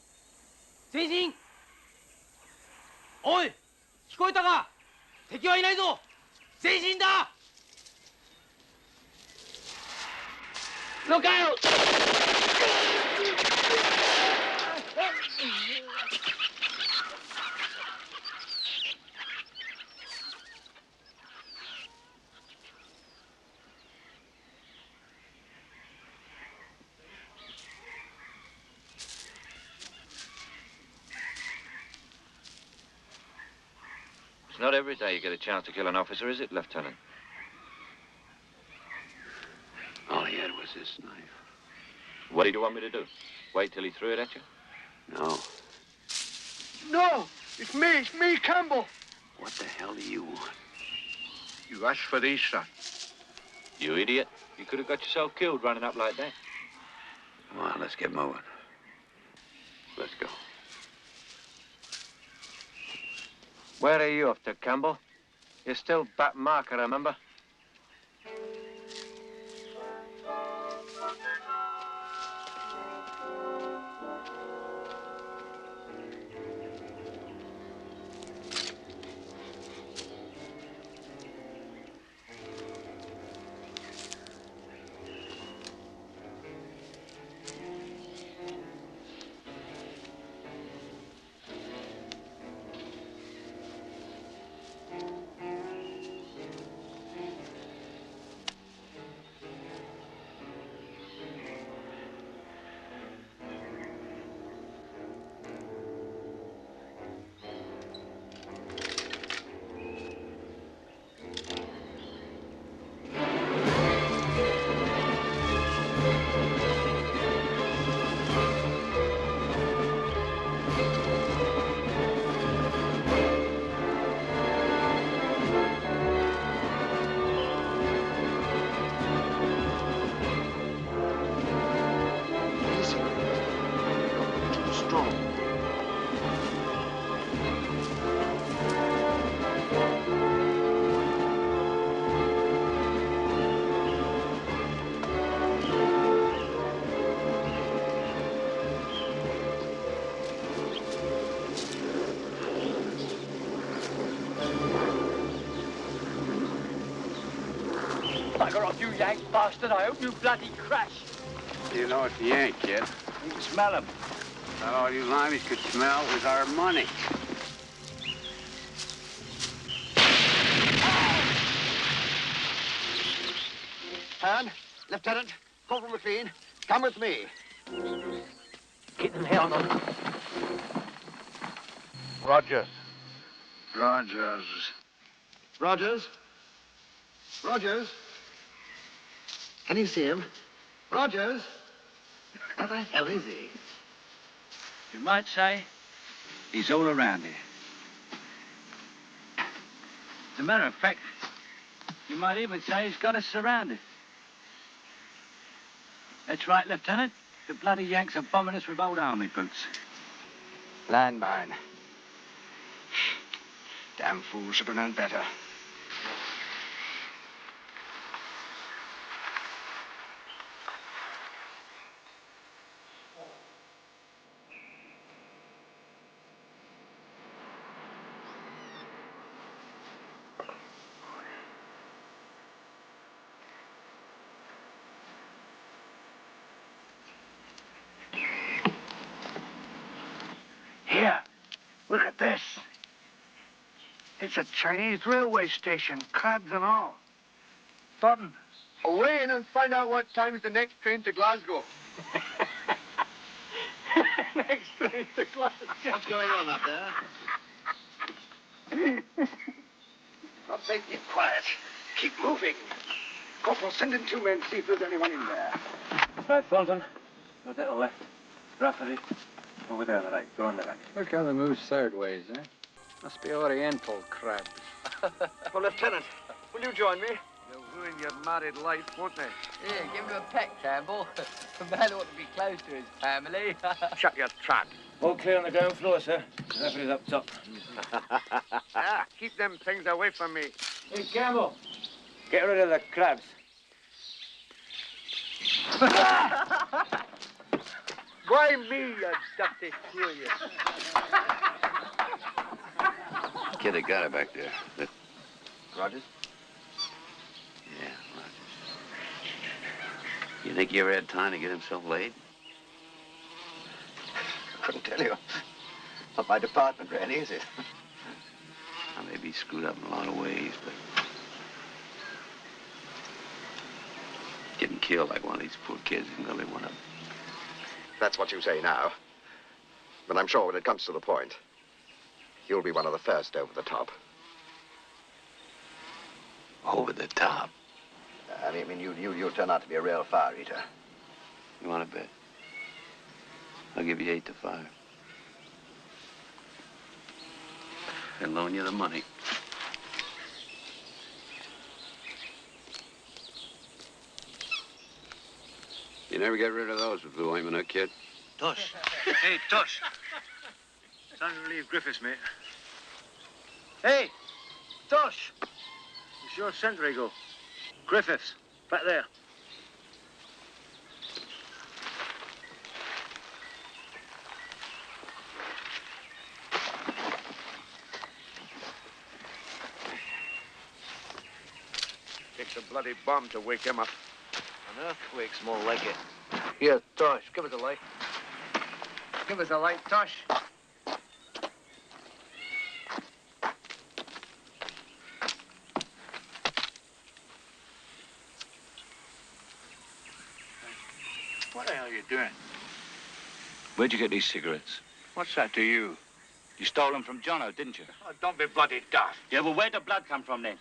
前進。おい、聞こえたか？敵はいないぞ。前進だ。Look out! It's not every day you get a chance to kill an officer, is it, Lieutenant? All he had was this knife. What do you want me to do? Wait till he threw it at you? No. No! It's me, Campbell! What the hell do you want? You asked for these, sir. You idiot. You could have got yourself killed running up like that. Come on, let's get moving. Let's go. Where are you off to, Campbell? You're still back marker, remember? Bugger off, you Yank bastard. I hope you bloody crash. You know it's the Yank, kid. You can smell him. Not all you limeys could smell was our money. Han, Lieutenant, Corporal McLean, come with me. Keep them held on. Rogers. Rogers. Rogers? Rogers? Can you see him? Rogers? Where the hell is he? You might say he's all around here. As a matter of fact, you might even say he's got us surrounded. That's right, Lieutenant. The bloody Yanks are bombing us with old army boots. Landmine. Damn fools should have known better. Here, look at this. It's a Chinese railway station, cabs and all. Thornton, away in and find out what time is the next train to Glasgow. Next train to Glasgow. What's going on up there? Not make it quiet. Keep moving. Corporal, send in 2 men, see if there's anyone in there. Right, Thornton. Go to the left. Rafferty. Over there, the right. Go on the right. Look how they move sideways, eh? Must be Oriental crabs. Well, Lieutenant, will you join me? They'll ruin your married life, won't they? Here, give him a peck, Campbell. A man ought to be close to his family. Shut your trap. All clear on the ground floor, sir. Rafferty's up top. Keep them things away from me. Hey, Campbell. Get rid of the crabs. Go Try me, you dirty fool, you. Kid that got it back there. That... Rogers? Yeah, Rogers. You think he ever had time to get himself laid? I couldn't tell you. Not my department, really, is it? I may be screwed up in a lot of ways, but... getting killed like one of these poor kids isn't gonna be one of them. That's what you say now. But I'm sure when it comes to the point, you'll be one of the first over the top. Over the top? I mean, you'll turn out to be a real fire eater. You want to bet? I'll give you 8 to 5. And loan you the money. You never get rid of those with blue ointment, huh, kid? Tosh. Hey, Tosh. Time to relieve Griffiths, mate. Hey, Tosh. It's your sentry go. Griffiths, back there. Takes a bloody bomb to wake him up. An earthquake's more like it. Here, Tosh, give us a light. Give us a light, Tosh. What the hell are you doing? Where'd you get these cigarettes? What's that to you? You stole them from Jono, didn't you? Oh, don't be bloody daft. Yeah, well, where'd the blood come from then?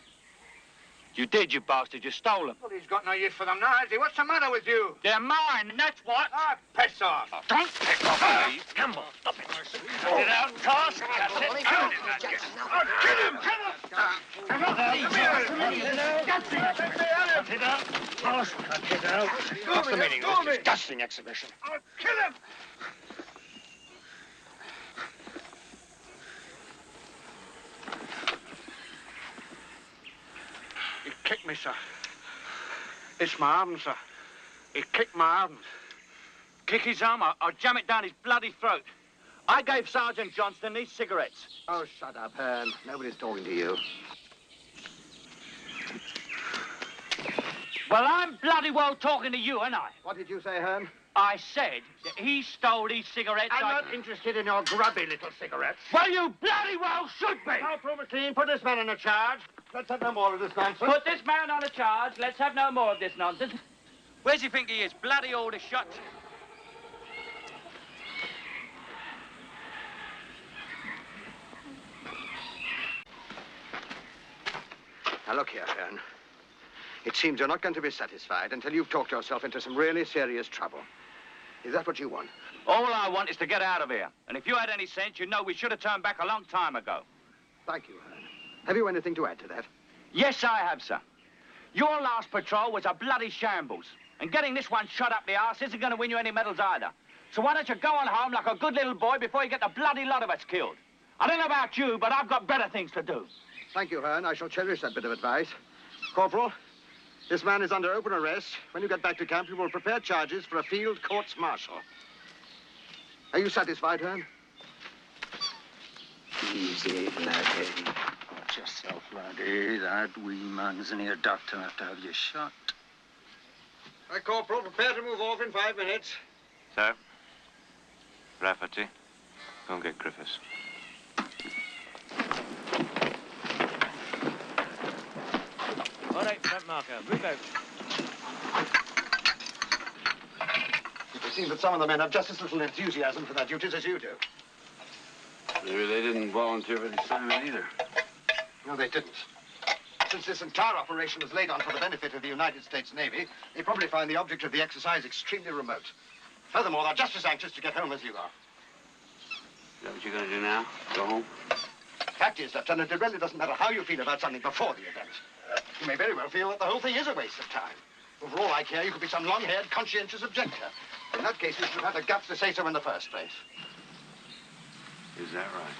You did, you bastard. You stole them. Well, he's got no use for them now, has he? What's the matter with you? They're mine, that's what. Ah, piss off. Oh, don't piss off, please. Campbell, stop it. Cut it out, Tosh. Cut it out. Oh, kill him! Kill him! Come on, cut it out. Tosh, cut it out. What's the meaning of this disgusting exhibition? I'll kill him! He kicked me, sir. It's my arm, sir. He kicked my arm. Kick his arm or jam it down his bloody throat. I gave Sergeant Johnston these cigarettes. Oh, shut up, Hearn. Nobody's talking to you. Well, I'm bloody well talking to you, ain't I? What did you say, Hearn? I said that he stole these cigarettes. I'm not interested in your grubby little cigarettes. Well, you bloody well should be. Now, Provocaine, put this man in a charge. Let's have no more of this nonsense. Put this man on a charge. Let's have no more of this nonsense. Where's he think he is? Bloody order shot. Now, look here, Hearn. It seems you're not going to be satisfied until you've talked yourself into some really serious trouble. Is that what you want? All I want is to get out of here. And if you had any sense, you'd know we should have turned back a long time ago. Thank you, Hearn. Have you anything to add to that? Yes, I have, sir. Your last patrol was a bloody shambles. And getting this one shot up the arse isn't going to win you any medals either. So why don't you go on home like a good little boy before you get the bloody lot of us killed? I don't know about you, but I've got better things to do. Thank you, Hearn. I shall cherish that bit of advice. Corporal, this man is under open arrest. When you get back to camp, you will prepare charges for a field courts-martial. Are you satisfied, Hearn? Easy, laddie. Watch yourself, laddie. That wee man's near doctor enough to have you shot. Right, Corporal, prepare to move off in 5 minutes. Sir? Rafferty, go and get Griffiths. All right, front marker, move out. It seems that some of the men have just as little enthusiasm for their duties as you do. Maybe they didn't volunteer for the assignment either. No, they didn't. Since this entire operation was laid on for the benefit of the United States Navy, they probably find the object of the exercise extremely remote. Furthermore, they're just as anxious to get home as you are. Is that what you're going to do now? Go home? Fact is, Lieutenant, it really doesn't matter how you feel about something before the event. You may very well feel that the whole thing is a waste of time. But for all I care, you could be some long-haired, conscientious objector. In that case, you should have had the guts to say so in the first place. Is that right?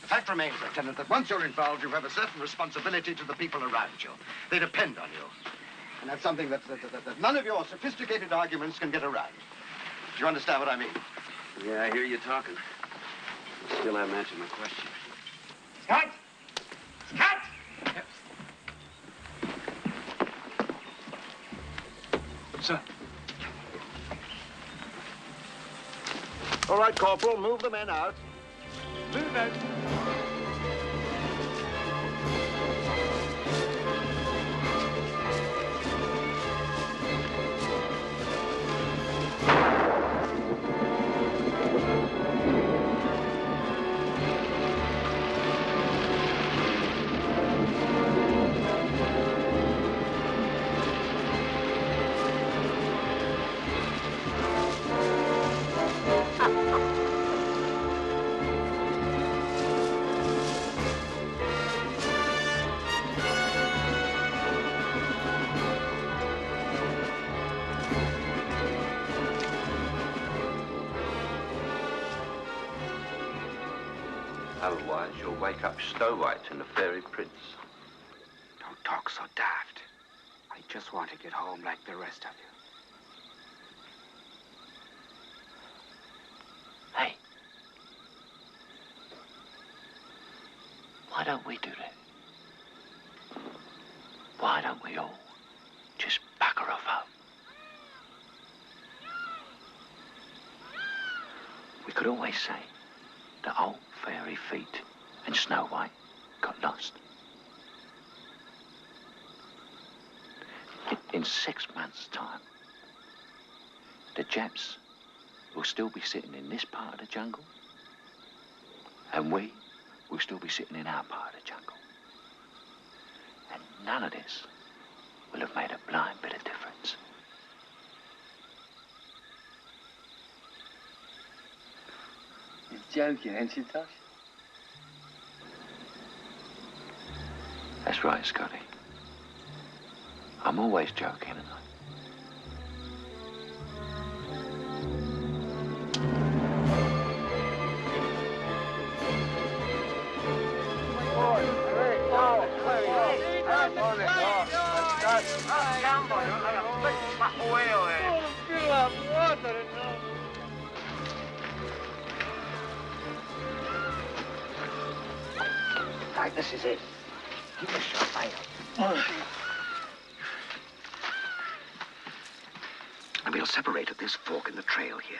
The fact remains, Lieutenant, that once you're involved, you have a certain responsibility to the people around you. They depend on you. And that's something that none of your sophisticated arguments can get around. Do you understand what I mean? Yeah, I hear you talking. Still haven't answered my question. Scott! Scott! Sir. All right, Corporal, move the men out. Move out. Otherwise, you'll wake up Snow White and the Fairy Prince. Don't talk so daft. I just want to get home like the rest of you. Hey. Why don't we do that? Why don't we all just bugger off home? We could always say that old Fairy Feet and Snow White got lost. In 6 months' time, the Japs will still be sitting in this part of the jungle, and we will still be sitting in our part of the jungle. And none of this will have made a blind bit of difference. You're joking, ain't you, Tosh? That's right, Scotty. I'm always joking, and Right, this is it. Give us your fire. And we'll separate at this fork in the trail here.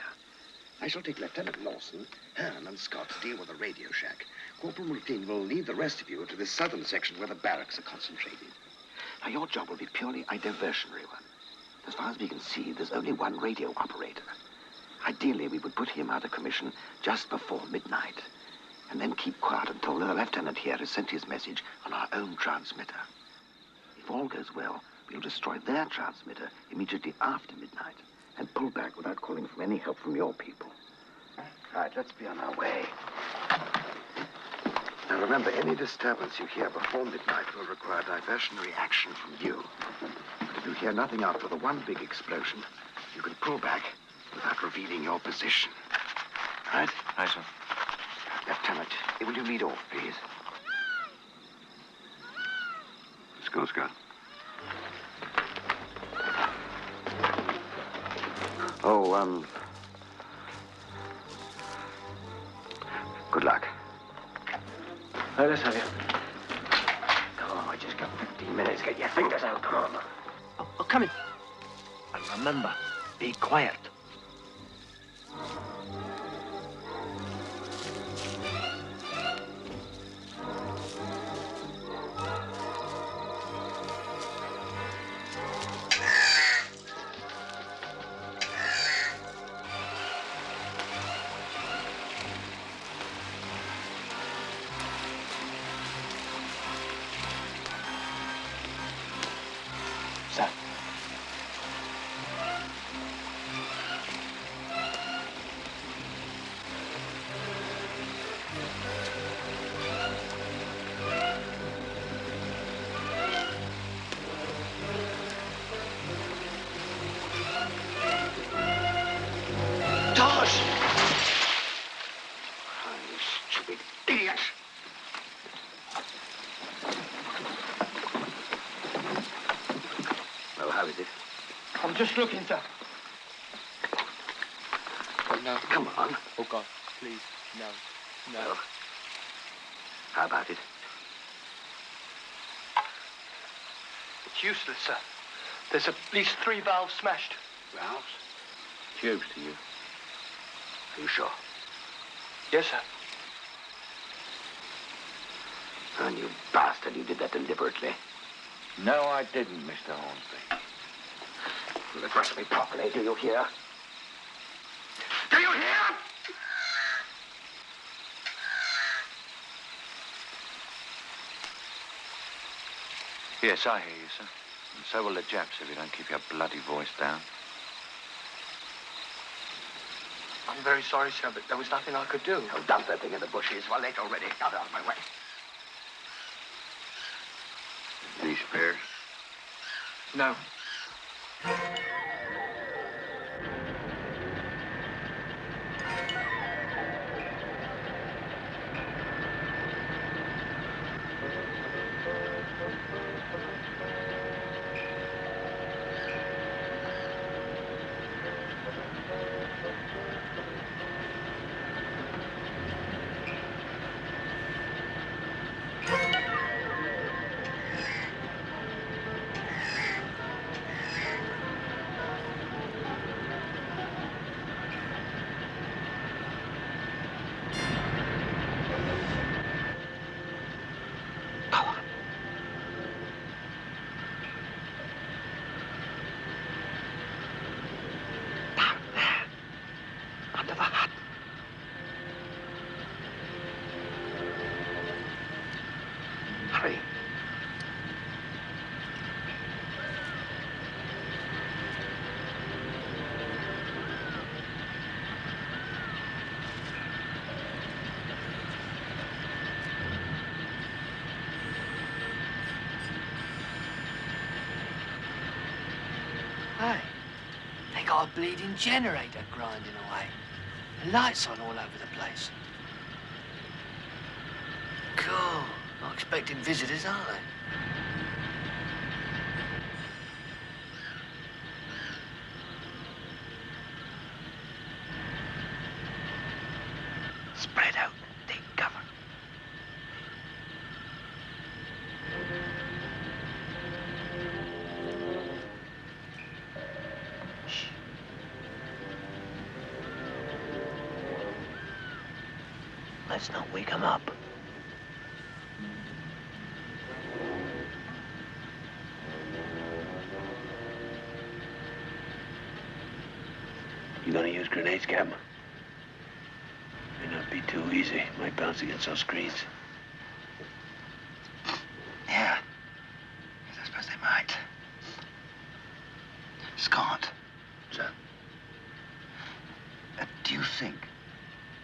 I shall take Lieutenant Lawson, Hearn, and Scott to deal with the radio shack. Corporal Multeen will lead the rest of you to this southern section where the barracks are concentrated. Now, your job will be purely a diversionary one. As far as we can see, there's only one radio operator. Ideally, we would put him out of commission just before midnight, and then keep quiet until the lieutenant here has sent his message on our own transmitter. If all goes well, we'll destroy their transmitter immediately after midnight and pull back without calling for any help from your people. Right, let's be on our way. Now remember, any disturbance you hear before midnight will require diversionary action from you. But if you hear nothing after the one big explosion, you can pull back without revealing your position. Right? Aye, sir. Lieutenant, will you lead off, please? Let's go, Scott. Oh, good luck. Hey, let's have you. Come on, I just got 15 minutes. Get your fingers out, come on. Oh, come in. And remember, be quiet. Sir. Tosh! Oh, you stupid idiot! Well, how is it? I'm just looking, sir. No. Come on. Oh, God, please, no. No. Well, how about it? It's useless, sir. There's at least 3 valves smashed. Valves? Tubes to you. Are you sure? Yes, sir. And you bastard, you did that deliberately. No, I didn't, Mr. Hornsby. You address me properly, do you hear? Do you hear? Yes, I hear you, sir. And so will the Japs if you don't keep your bloody voice down. I'm very sorry, sir, but there was nothing I could do. Oh, dump that thing in the bushes. Well, late already. Out of my way. Any spares? No. Hurry. Hey, they got a bleeding generator grinding away. The lights on all over the place. Cool. Not expecting visitors, are they? Spread out. Take cover. Shh. Let's not wake them up. You gonna use grenades, Captain? May not be too easy. Might bounce against those screens. Yeah. Yes, I suppose they might. Scott. Sir? Do you think,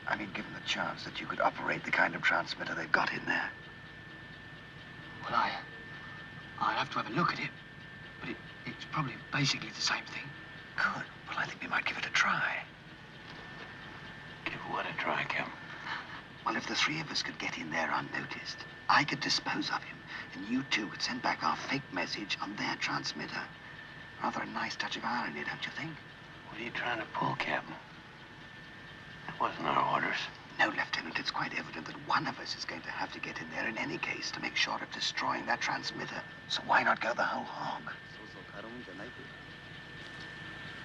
I mean, given the chance, that you could operate the kind of transmitter they've got in there? Well, I'd have to have a look at it, but it's probably basically the same thing. Good. Well, I think we might give it a try. Give what a try, Captain? Well, if the 3 of us could get in there unnoticed, I could dispose of him, and you two could send back our fake message on their transmitter. Rather a nice touch of irony, don't you think? What are you trying to pull, Captain? That wasn't our orders. No, Lieutenant, it's quite evident that one of us is going to have to get in there in any case to make sure of destroying that transmitter. So why not go the whole hog?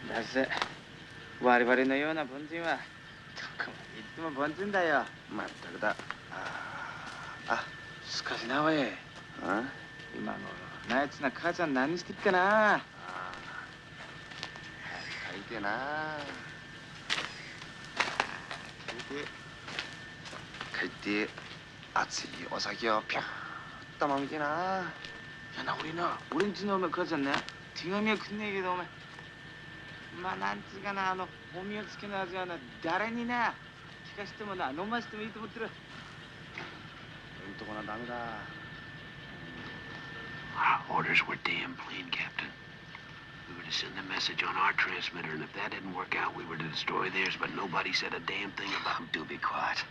なぜ我々のような凡人はどこまで行っても凡人だよ。まったくだ。しかしなおい。今頃なやつな母ちゃん何してっかな。借りてな。借りて熱いお酒をピャーッと飲みてな。いやな俺な俺んちのお前母ちゃんね手紙はくんねえけどお前。まあなんつうかな本名付けの味はな誰にな聞かしてもな飲ましてもいいと思ってる。そういうとこなダメだ。Our orders were damn plain, Captain. We were to send the message on our transmitter, and if that didn't work out, we were to destroy theirs, but nobody said a damn thing about it. Do be quiet.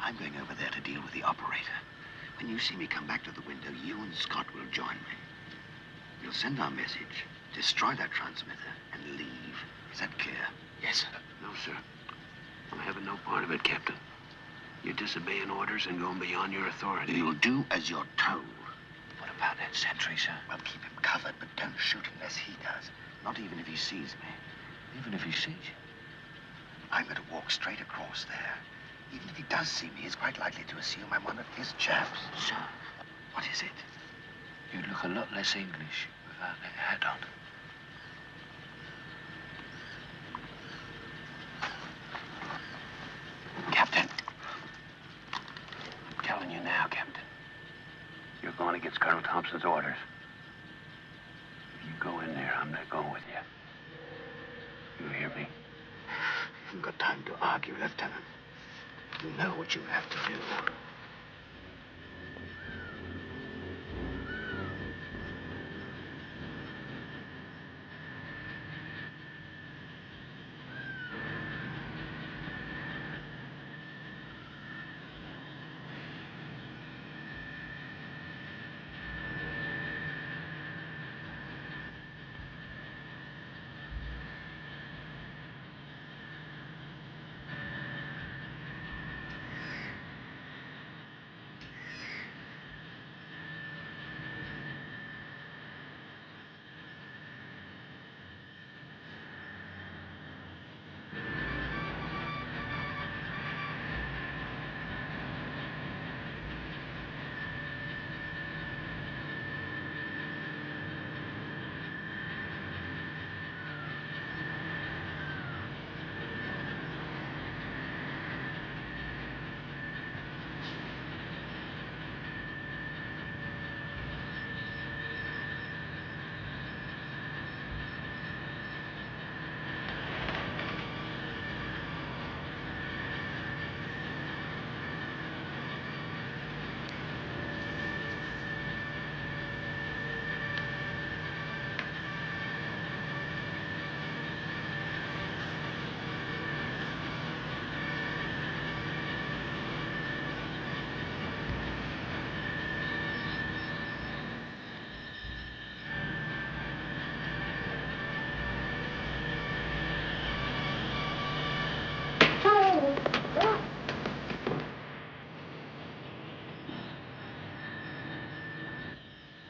I'm going over there to deal with the operator. When you see me come back to the window, you and Scott will join me. We'll send our message, destroy that transmitter, and leave. Is that clear? Yes, sir. No, sir. I'm having no part of it, Captain. You're disobeying orders and going beyond your authority. You'll do as you're told. What about that sentry, sir? Well, keep him covered, but don't shoot unless he does. Not even if he sees me. Even if he sees you? I'm going to walk straight across there. Even if he does see me, he's quite likely to assume I'm one of his chaps. Sir, What is it? you look a lot less English without that hat on. Captain. I'm telling you now, Captain. You're going against Colonel Thompson's orders. If you go in there, I'm not going with you. You hear me? I haven't got time to argue, Lieutenant. You know what you have to do.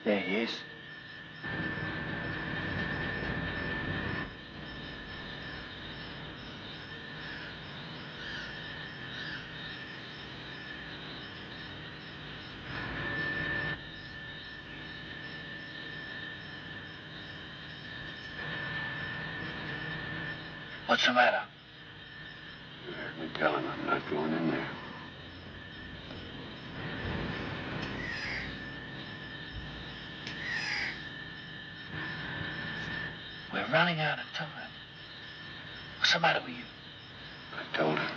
There he is. What's the matter? You heard me tell him I'm not going in there. We're running out of time. What's the matter with you? I told her.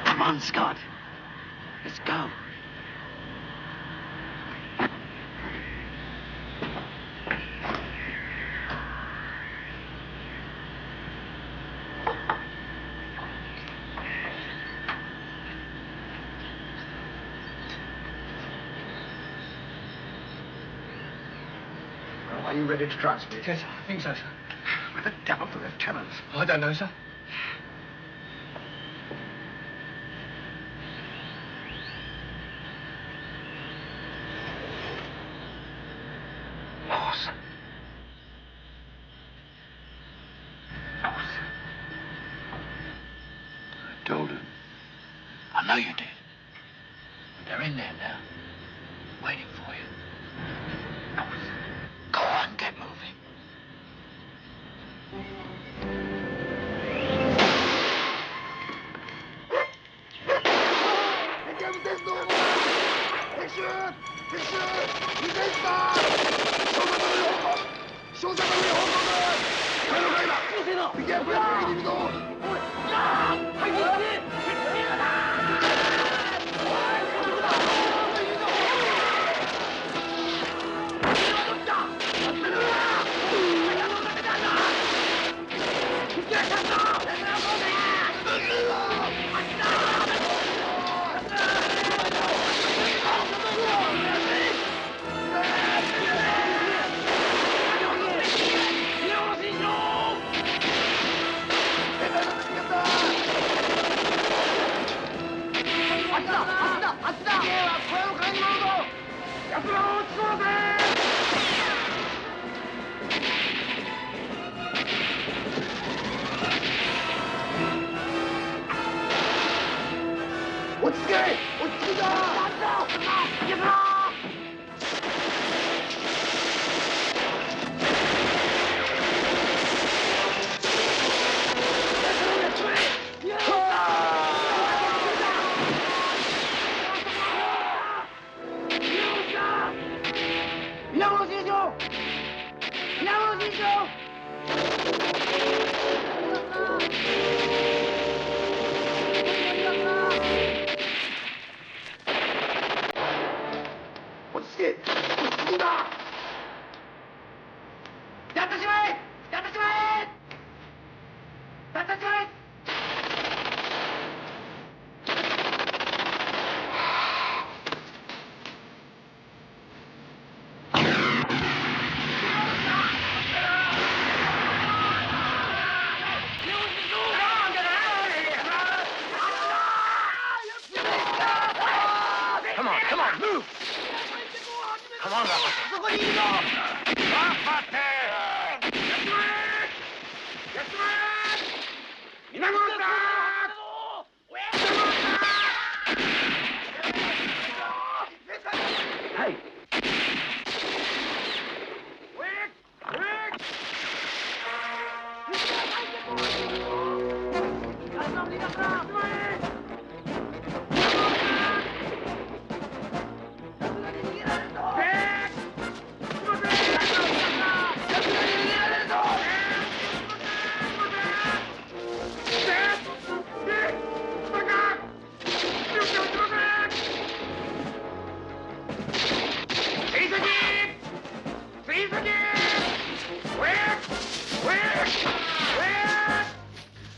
Come on, Scott. Let's go. Are you ready to transmit? Yes, I think so, sir. Where the devil's the lieutenant? I don't know, sir. Lawson. I told him. I know you did. They're in there now, waiting for you. Go on, get moving.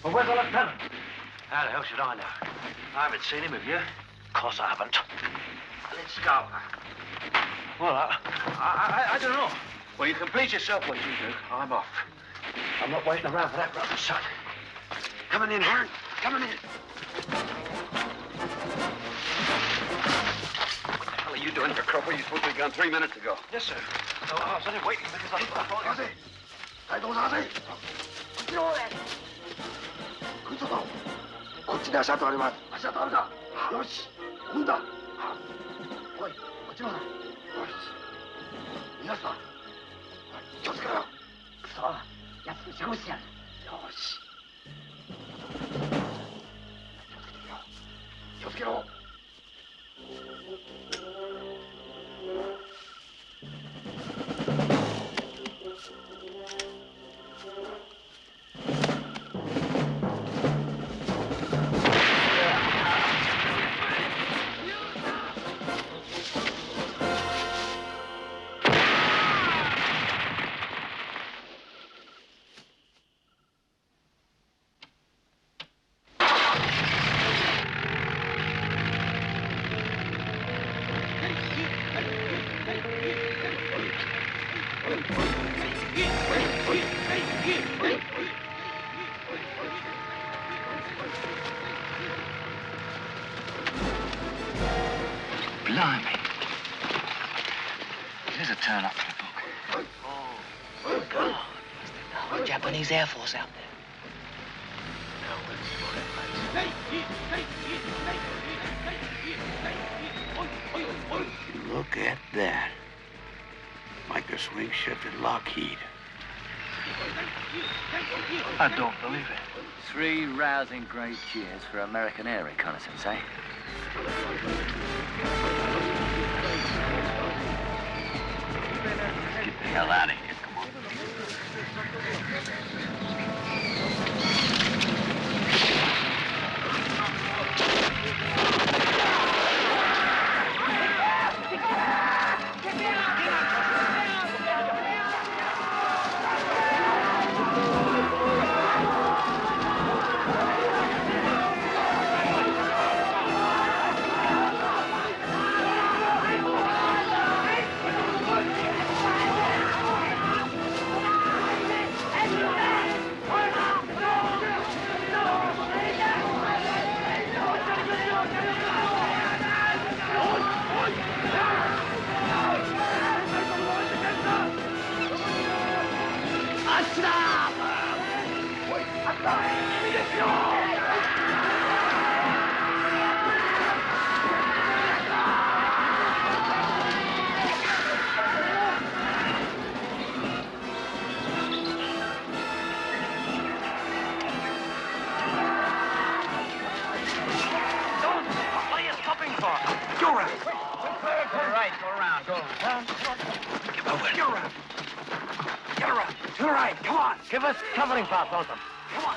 Well, where's the lieutenant? How the hell should I know? I haven't seen him, have you? Of course I haven't. Let's go. Well, I don't know. Well, you can please yourself what you do. I'm off. I'm not waiting around for that Robertson. Coming in, Hearn. Coming in. What the hell are you doing here, Cropper? You supposed to be gone 3 minutes ago. Yes, sir. So I was only waiting because I thought... I don't know. You know that. こっちで足跡あります。足跡あるだ。よし、踏んだ。おい、こっちもだ。よし。逃がすな。気をつけろよ。くそ、やつと違うしやる。よし。気をつけろ。Blimey. There's a turn up for the book. Oh, God. There's the Japanese Air Force out there. Look at that. Like the swing shift at Lockheed. I don't believe it. 3 rousing great cheers for American air reconnaissance, eh? Get the hell out of here, come on. Go around. Go right, go around, go around. Give over. Go around. Get around. To the right. Come on. Give us covering fire, Lawson. Come on.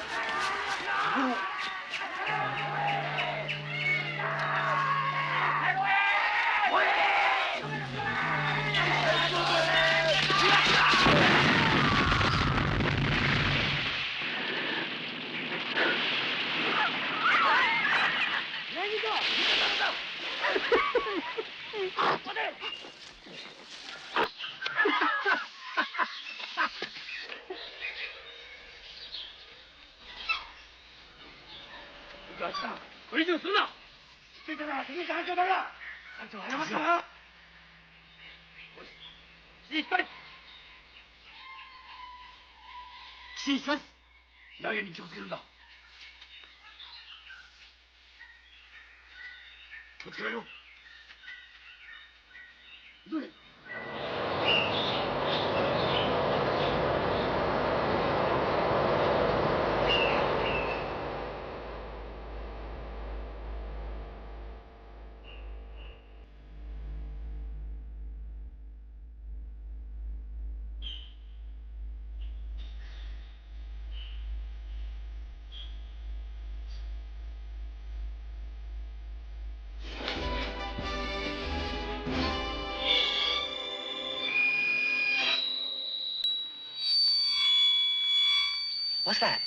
What's that?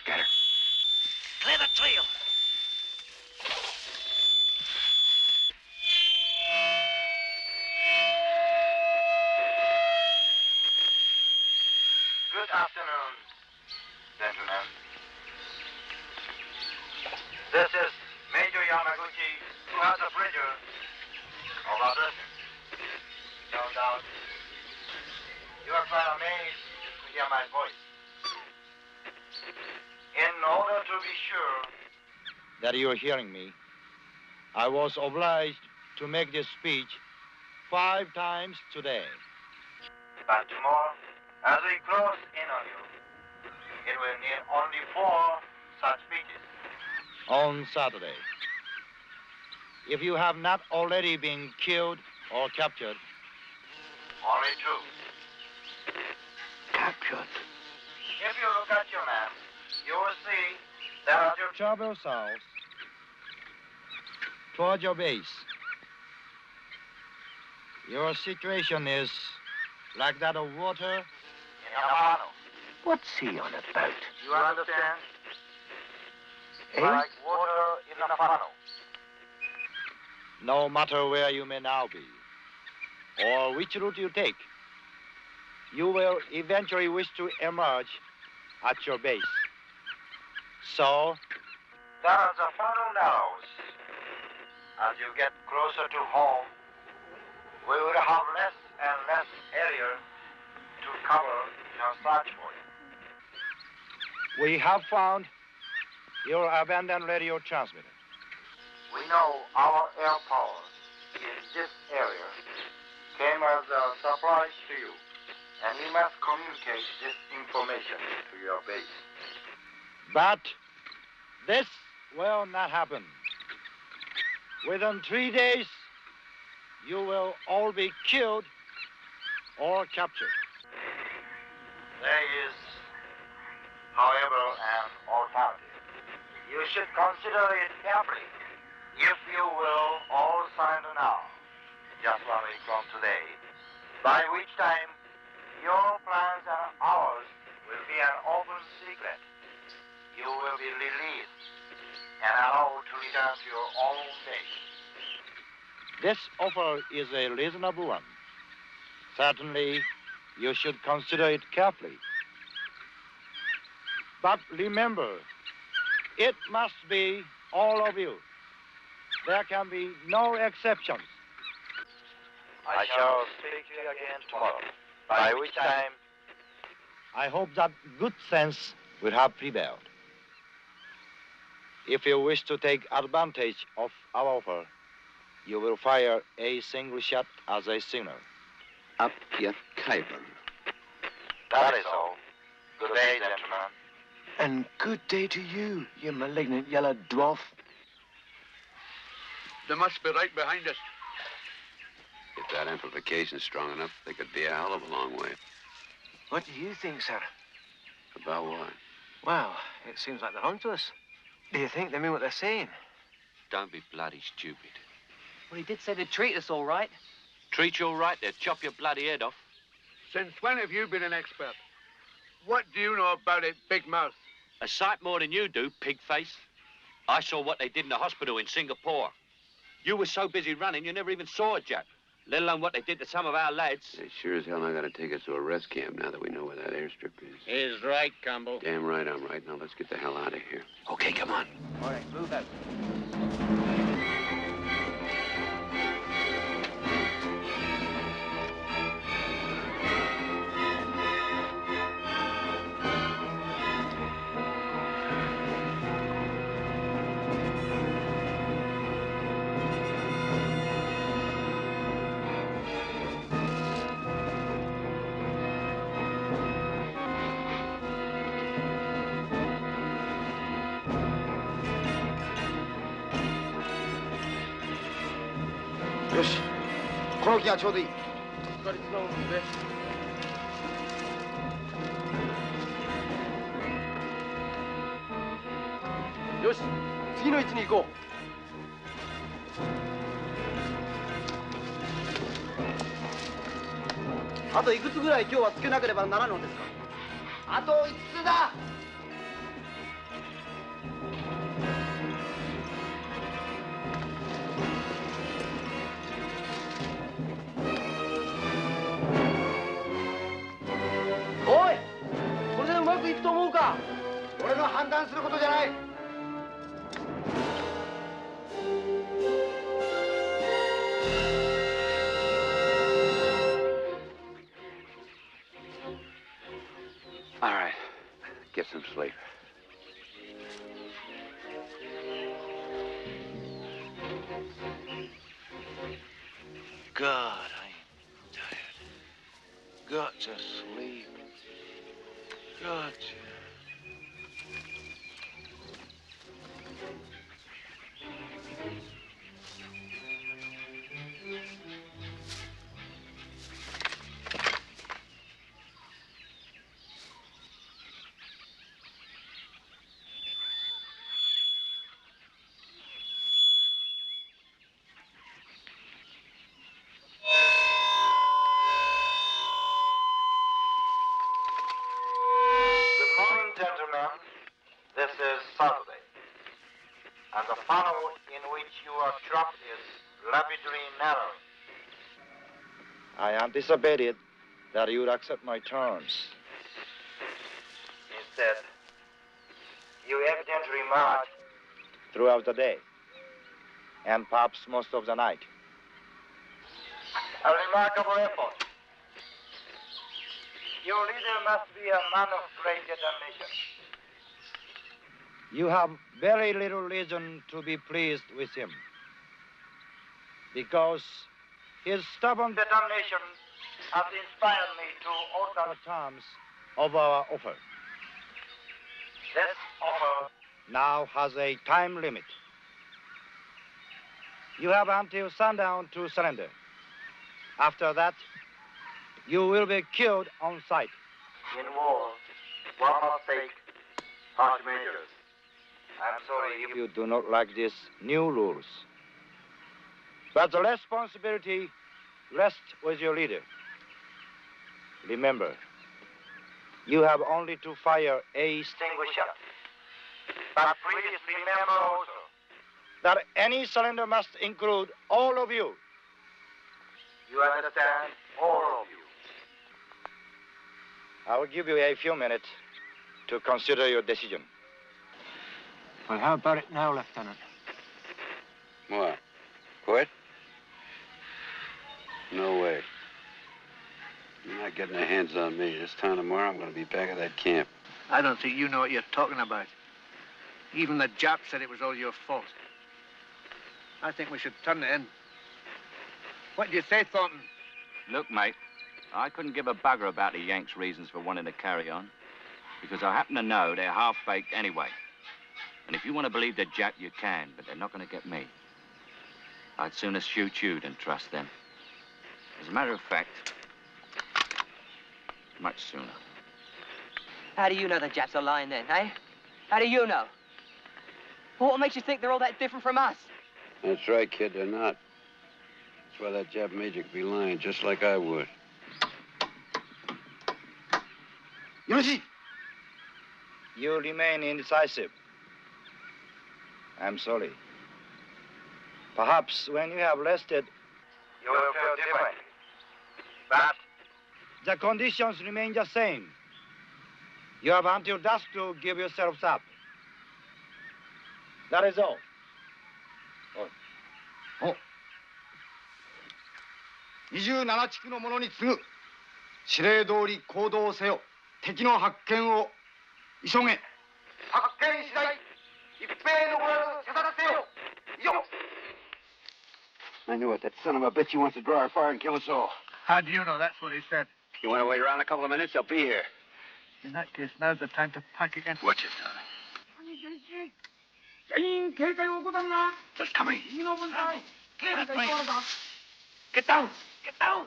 Scatter. Clear the trail. Good afternoon, gentlemen. This is Major Yamaguchi, who has the pleasure of addressing. No doubt, you are quite amazed to hear my voice. In order to be sure that you are hearing me, I was obliged to make this speech 5 times today. But tomorrow, as we close in on you, it will need only 4 such speeches. On Saturday. If you have not already been killed or captured. Only 2. Captured? If you look at your map, you will see there are your... Travel south toward your base. Your situation is like that of water in a funnel. What's he on about? You understand? Eh? Like water in a funnel. No matter where you may now be, or which route you take, you will eventually wish to emerge at your base. So, As the funnel narrows, as you get closer to home, we will have less and less area to cover your search for you. we have found your abandoned radio transmitter. We know our air power in this area came as a surprise to you, and we must communicate this information to your base. But this will not happen. Within 3 days, you will all be killed or captured. There is, however, an alternative. You should consider it carefully. If you will all surrender now, just 1 week from today, by which time your plans and ours will be an open secret. You will be released and allowed to return to your own base. This offer is a reasonable one. Certainly, you should consider it carefully. But remember, it must be all of you. There can be no exceptions. I shall speak to you again tomorrow, by which time I hope that good sense will have prevailed. If you wish to take advantage of our offer, you will fire a single shot as a signal. Up your Khyber. that is all. Good day, gentlemen. And good day to you, you malignant yellow dwarf. They must be right behind us. If that amplification's strong enough, they could be a hell of a long way. What do you think, sir? About what? Well, it seems like they're onto us. Do you think they mean what they're saying? Don't be bloody stupid. Well, he did say they'd treat us all right. Treat you all right, they'll chop your bloody head off. Since when have you been an expert? What do you know about it, big mouth? A sight more than you do, pig face. I saw what they did in the hospital in Singapore. You were so busy running, you never even saw it, Jack. Let alone what they did to some of our lads. They sure as hell not gonna take us to a rest camp now that we know where that airstrip is. He's right, Campbell. Damn right I'm right. Now let's get the hell out of here. Okay, come on. All right, move out.よし、この木がちょうどいい。よし、次の位置に行こう。あといくつぐらい今日はつけなければならんのですか。あと5つだ。おい、これでうまくいくと思うか。俺の判断することじゃない。All right, get some sleep. God, I'm tired. Got to sleep. Got to. Gentlemen, this is Saturday, and the funnel in which you are trapped is rapidly narrowing. I anticipated that you would accept my terms. Instead, you evidently march Throughout the day, and perhaps most of the night. a remarkable effort. Your leader must be a man of great determination. You have very little reason to be pleased with him, because his stubborn Determination has inspired me to alter the terms of our offer. This offer Now has a time limit. You have until sundown to surrender. After that, you will be killed on sight. in war. One must take harsh measures. I'm sorry You do not like these new rules. But the responsibility rests with your leader. Remember, you have only to fire a extinguisher. But please remember also that any surrender must include all of you. you understand, all of you. I will give you a few minutes to consider your decision. Well, how about it now, Lieutenant? What? Quit? No way. You're not getting their hands on me. This time tomorrow, I'm going to be back at that camp. I don't think you know what you're talking about. Even the Jap said it was all your fault. I think we should turn it in. What do you say, Thornton? Look, mate, I couldn't give a bugger about the Yanks' reasons for wanting to carry on, because I happen to know they're half-baked anyway. And if you want to believe the Jap, you can, but they're not going to get me. I'd sooner shoot you than trust them. As a matter of fact, much sooner. How do you know the Japs are lying then, eh? How do you know? What makes you think they're all that different from us? That's right, kid, they're not. That's why that Jap major could be lying, just like I would. You remain indecisive. I'm sorry. Perhaps when you have rested, You will feel differently. But the conditions remain the same. You have until dusk to give yourselves up. That is all. 27地区の者に次ぐ指令通り行動せよ。敵の発見を急げ。発見次第一平のごらず射殺せよ。以上。 I knew it. That son of a bitch, he wants to draw our fire and kill us all. How do you know that's what he said? You want to wait around a couple of minutes? They'll be here. In that case, now's the time to pack again. Watch it, darling. Just coming. Get down! Get down!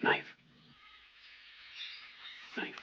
Knife. Knife.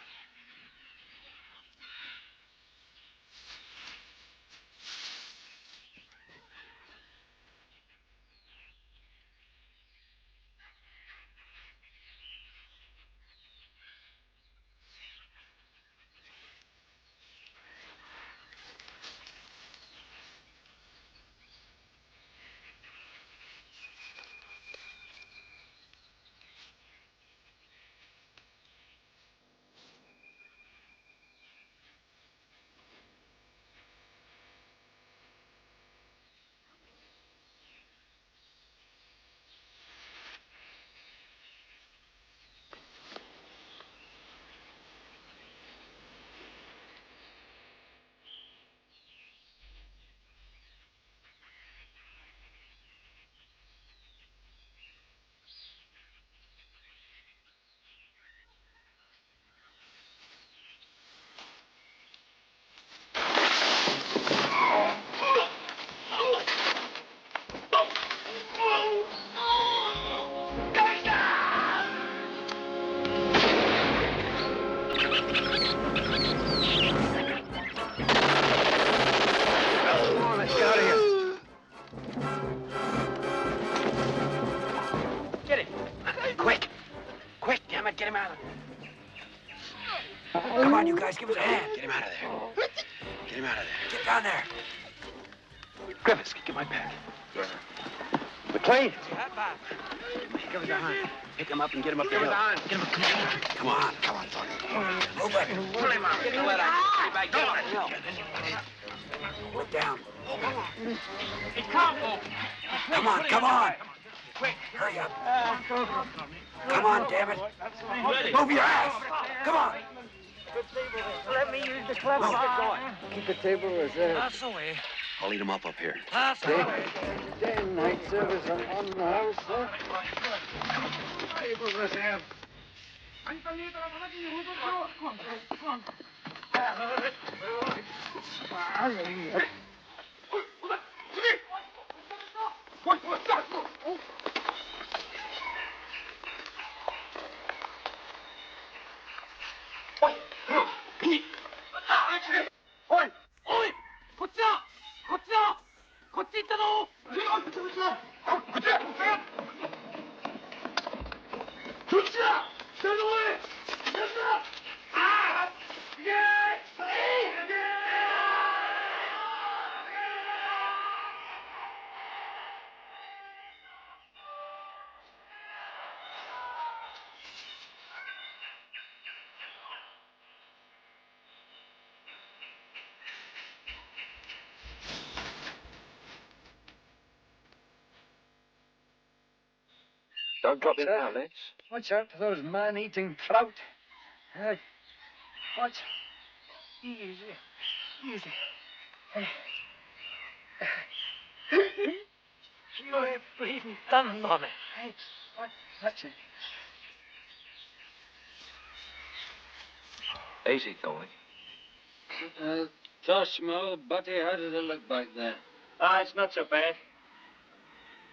Get him out of there. Come on, you guys, give us a hand. Get him out of there. Get him out of there. Get down there. Griffiths, get my pack. McLean. Give us a hand. Pick him up and get him up the Give us hill. a hand. Get him up. Come on. Come on, Tony. Move it. Pull him up. Get the letter. Get him up the hill. Look down. Come on, come on. Quick. Hurry up. Come on, damn it. Move your ass. Come on. Let me use the club. Keep the table reserved. That's the way. I'll eat him up here. That's the way. Day and night service on the house, sir. Table reserved. Don't drop it now, Lynch. Watch out for those man-eating trout. Watch. Easy. Easy. You're bleeding done on it. Hey, watch it. Easy, Tony. Tosh, my old buddy, how does it look back there? It's not so bad.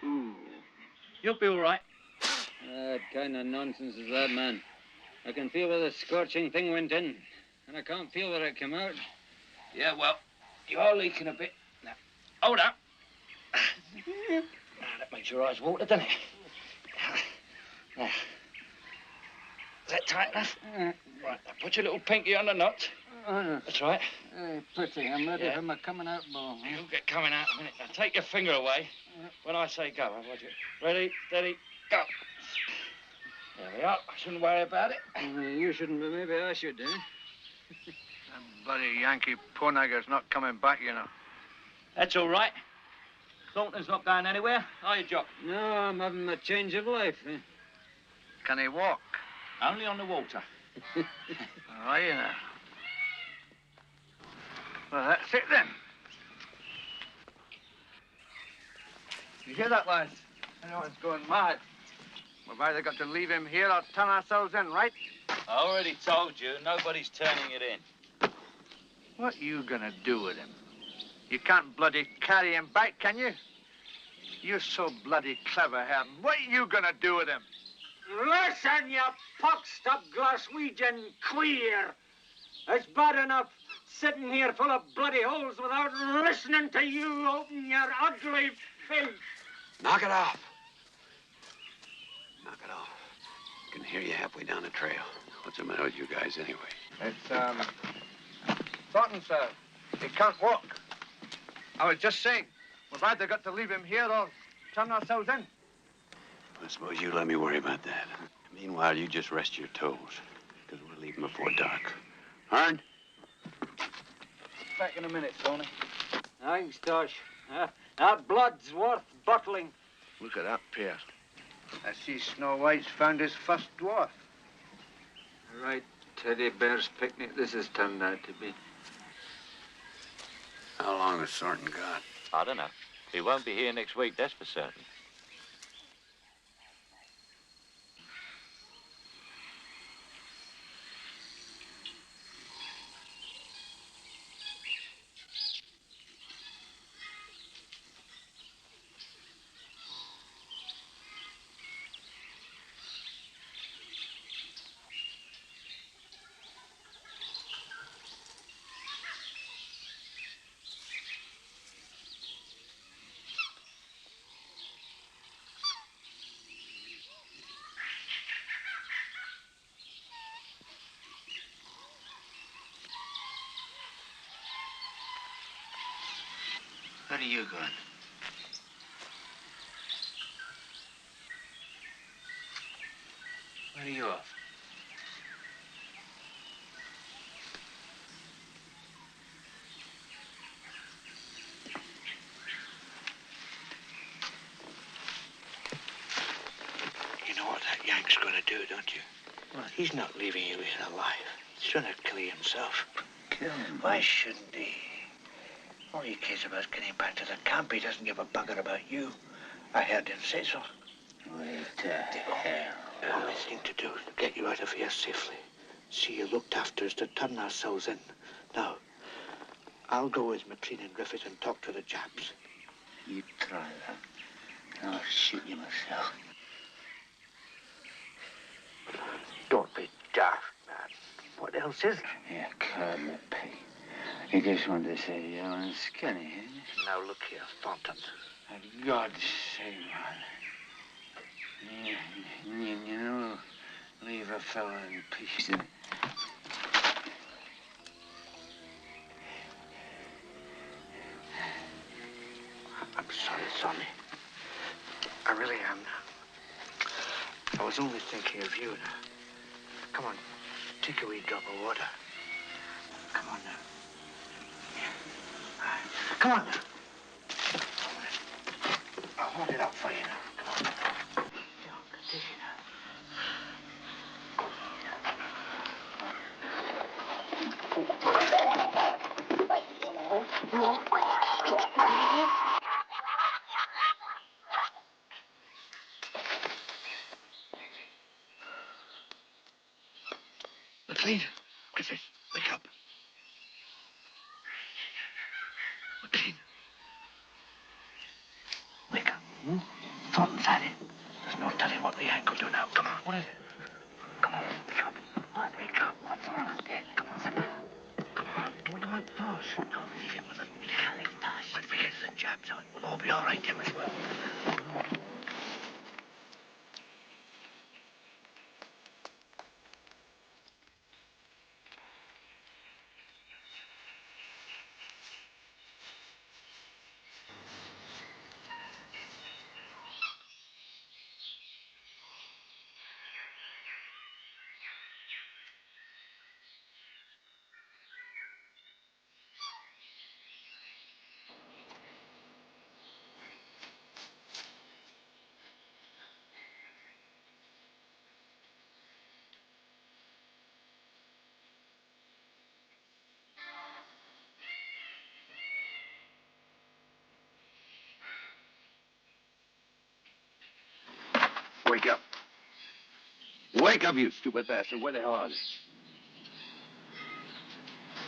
Ooh. You'll be all right. What kind of nonsense is that, man? I can feel where the scorching thing went in, and I can't feel where it came out. Yeah, well, you're leaking a bit. Now, hold up. That makes your eyes water, doesn't it? Now, is that tight enough? Right, now put your little pinky on the knot. That's right. Hey, pretty, I'm ready for my coming out ball. You'll get coming out in a minute. Now take your finger away when I say go. I'll watch it. Ready, steady, go. There we are. I shouldn't worry about it. You shouldn't, but maybe I should, eh? That bloody Yankee Ponagger's not coming back, you know. That's all right. Thornton's not going anywhere, are you, Jock? No, I'm having a change of life. Eh? Can he walk? Only on the water. Oh, you know. Well, that's it then. You hear that, lads? Anyone's going mad. We've either got to leave him here or turn ourselves in, right? I already told you, nobody's turning it in. What are you gonna do with him? You can't bloody carry him back, can you? You're so bloody clever, Herden. What are you gonna do with him? Listen, you pox-up Glaswegian queer. It's bad enough sitting here full of bloody holes without listening to you open your ugly face. Knock it off. Knock it off. I can hear you halfway down the trail. What's the matter with you guys, anyway? It's, Thornton, sir. He can't walk. I was just saying, we've either got to leave him here or turn ourselves in. I suppose you let me worry about that. Meanwhile, you just rest your toes, because we're leaving before dark. Hearn? Back in a minute, Tony. Thanks, Tosh. That blood's worth bottling. Look at that pair. I see Snow White's found his first dwarf. Right, teddy bear's picnic this has turned out to be. How long has Thornton got? I don't know. He won't be here next week, that's for certain. Where are you going? Where are you off? You know what that Yank's going to do, don't you? Well, he's not leaving you here alive. He's trying to kill you himself. Kill him? Why shouldn't he? All he cares about is getting back to the camp. He doesn't give a bugger about you. I heard him say so. Wait to hell. The only thing to do is to get you out of here safely. See you looked after is to turn ourselves in. Now, I'll go with Matrine and Griffith and talk to the Japs. You try that. I'll shoot you myself. Don't be daft, man. What else is there? Yeah, curl the pig. You just wanted to say young and skinny, eh? Now look here, Thornton. For God's sake, man. You know, leave a fellow in peace. I'm sorry, Sonny. I really am. I was only thinking of you now. Come on, take a wee drop of water. Come on now. Come on now. I'll hold it up for you now. Come on. Take it now. McLean, Griffith, wake up. Something's at it. There's no telling what the yank will do now. Come on. What is it? Come on, wake up. Wake up. What's wrong? Come on, sit down. Come on. What do you want first? Don't leave him with a Tosh. But forget the Japs on. We'll all be all right, him as well. Wake up. Wake up, you stupid bastard. Where the hell are they?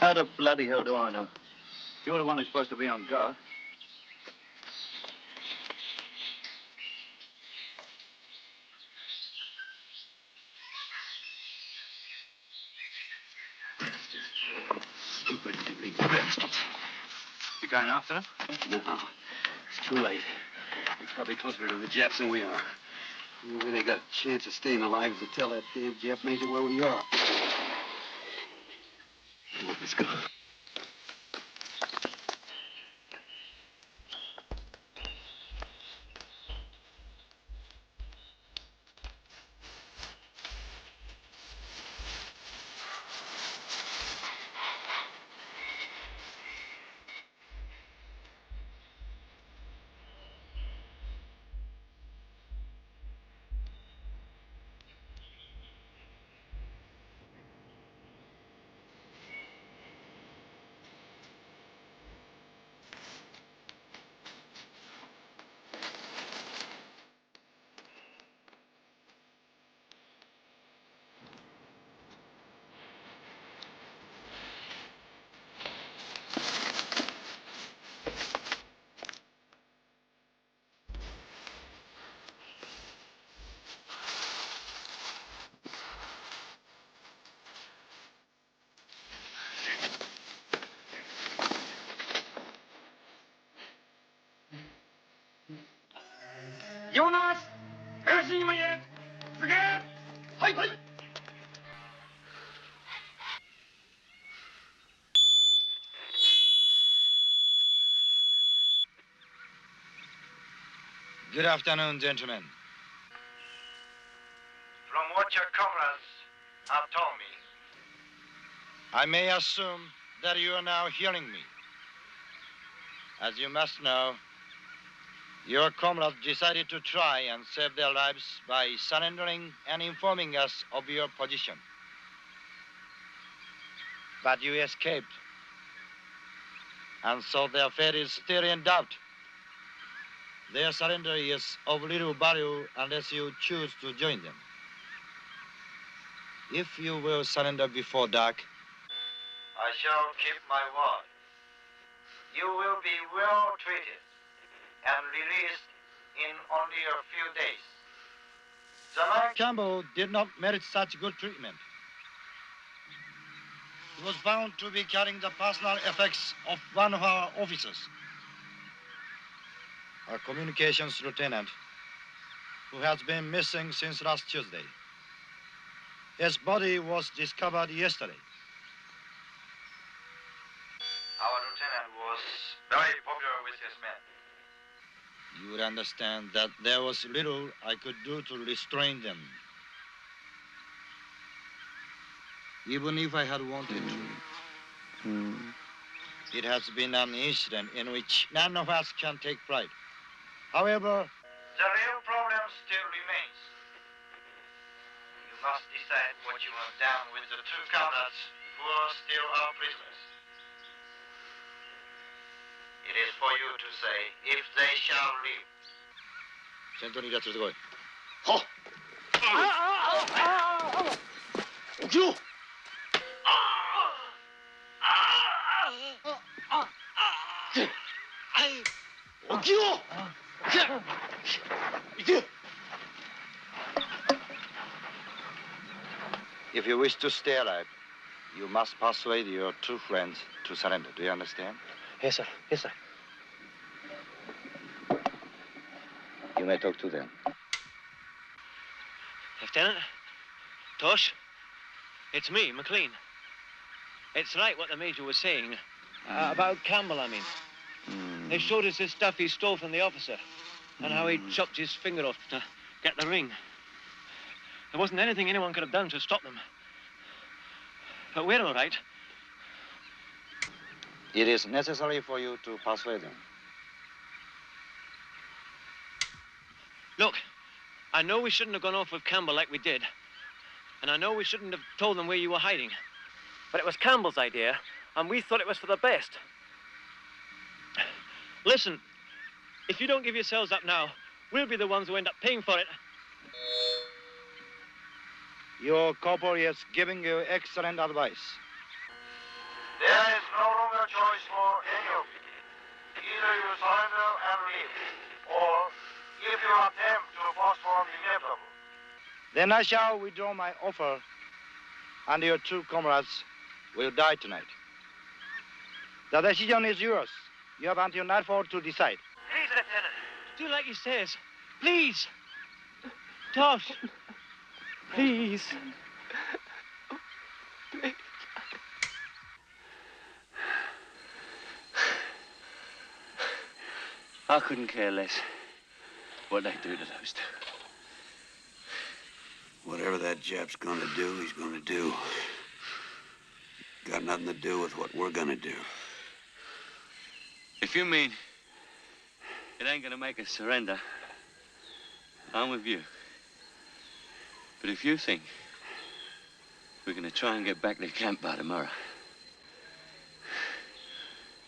How the bloody hell do I know? You're the one who's supposed to be on guard. Stupid diddly bastards. You going after them? No. It's too late. They're probably closer to the Japs than we are. We really got a chance of staying alive to tell that damn Jap major where we are. Come on, let's go. Jonas! Hör Sie mig igen? Forget! Hej, hej! Good afternoon, gentlemen. From what your comrades have told me, I may assume that you are now hearing me. As you must know, your comrades decided to try and save their lives by surrendering and informing us of your position. But you escaped. And so their fate is still in doubt. Their surrender is of little value unless you choose to join them. If you will surrender before dark, I shall keep my word. You will be well treated and released in only a few days. The night Campbell did not merit such good treatment. He was found to be carrying the personal effects of one of our officers, a communications lieutenant who has been missing since last Tuesday. His body was discovered yesterday. our lieutenant was very popular with his men. You would understand that there was little I could do to restrain them. Even if I had wanted to. It has been an incident in which none of us can take pride. However, The real problem still remains. You must decide what you have done with the two comrades who are still our prisoners. It is for you to say if they shall live. 先頭にいるやつ連れてこい。起きろ！起きろ！ If you wish to stay alive, you must persuade your two friends to surrender. Do you understand? Yes, sir. Yes, sir. You may talk to them. Lieutenant? Tosh? It's me, McLean. It's right what the Major was saying. About Campbell, I mean. They showed us this stuff he stole from the officer and how he chopped his finger off to get the ring. There wasn't anything anyone could have done to stop them. But we're all right. It is necessary for you to persuade them. Look, I know we shouldn't have gone off with Campbell like we did. And I know we shouldn't have told them where you were hiding. But it was Campbell's idea, and we thought it was for the best. Listen, if you don't give yourselves up now, we'll be the ones who end up paying for it. Your corporal is giving you excellent advice. There is no longer choice for any of you. Either you surrender and leave, or if you attempt to postpone the inevitable. Then I shall withdraw my offer, and your two comrades will die tonight. The decision is yours. You have until nightfall to decide. Please, Lieutenant, do like he says. Please. Tosh. Please. I couldn't care less what they do to those two. Whatever that Jap's gonna do, he's gonna do. Got nothing to do with what we're gonna do. If you mean it ain't gonna make us surrender, I'm with you. But if you think we're gonna try and get back to camp by tomorrow,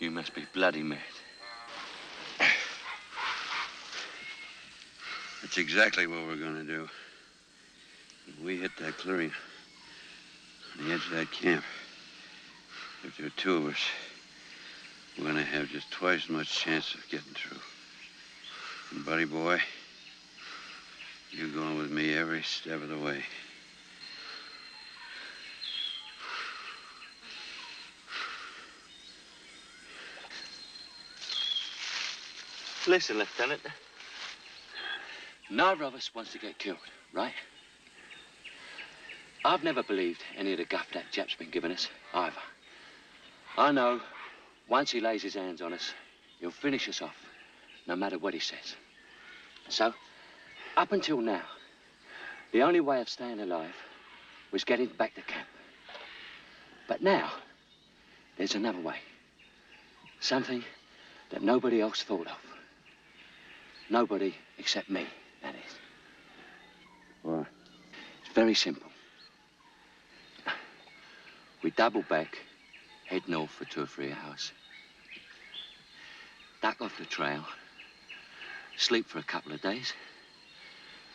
you must be bloody mad. That's exactly what we're gonna do. If we hit that clearing on the edge of that camp, if there are two of us, we're gonna have just twice as much chance of getting through. And buddy boy, you're going with me every step of the way. Listen, Lieutenant. Neither of us wants to get killed, right? I've never believed any of the guff that Jap's been giving us, either. I know once he lays his hands on us, he'll finish us off, no matter what he says. So, up until now, the only way of staying alive was getting back to camp. But now, there's another way. Something that nobody else thought of. Nobody except me, that is. What? It's very simple. We double back, head north for 2 or 3 hours. Duck off the trail, sleep for a couple of days,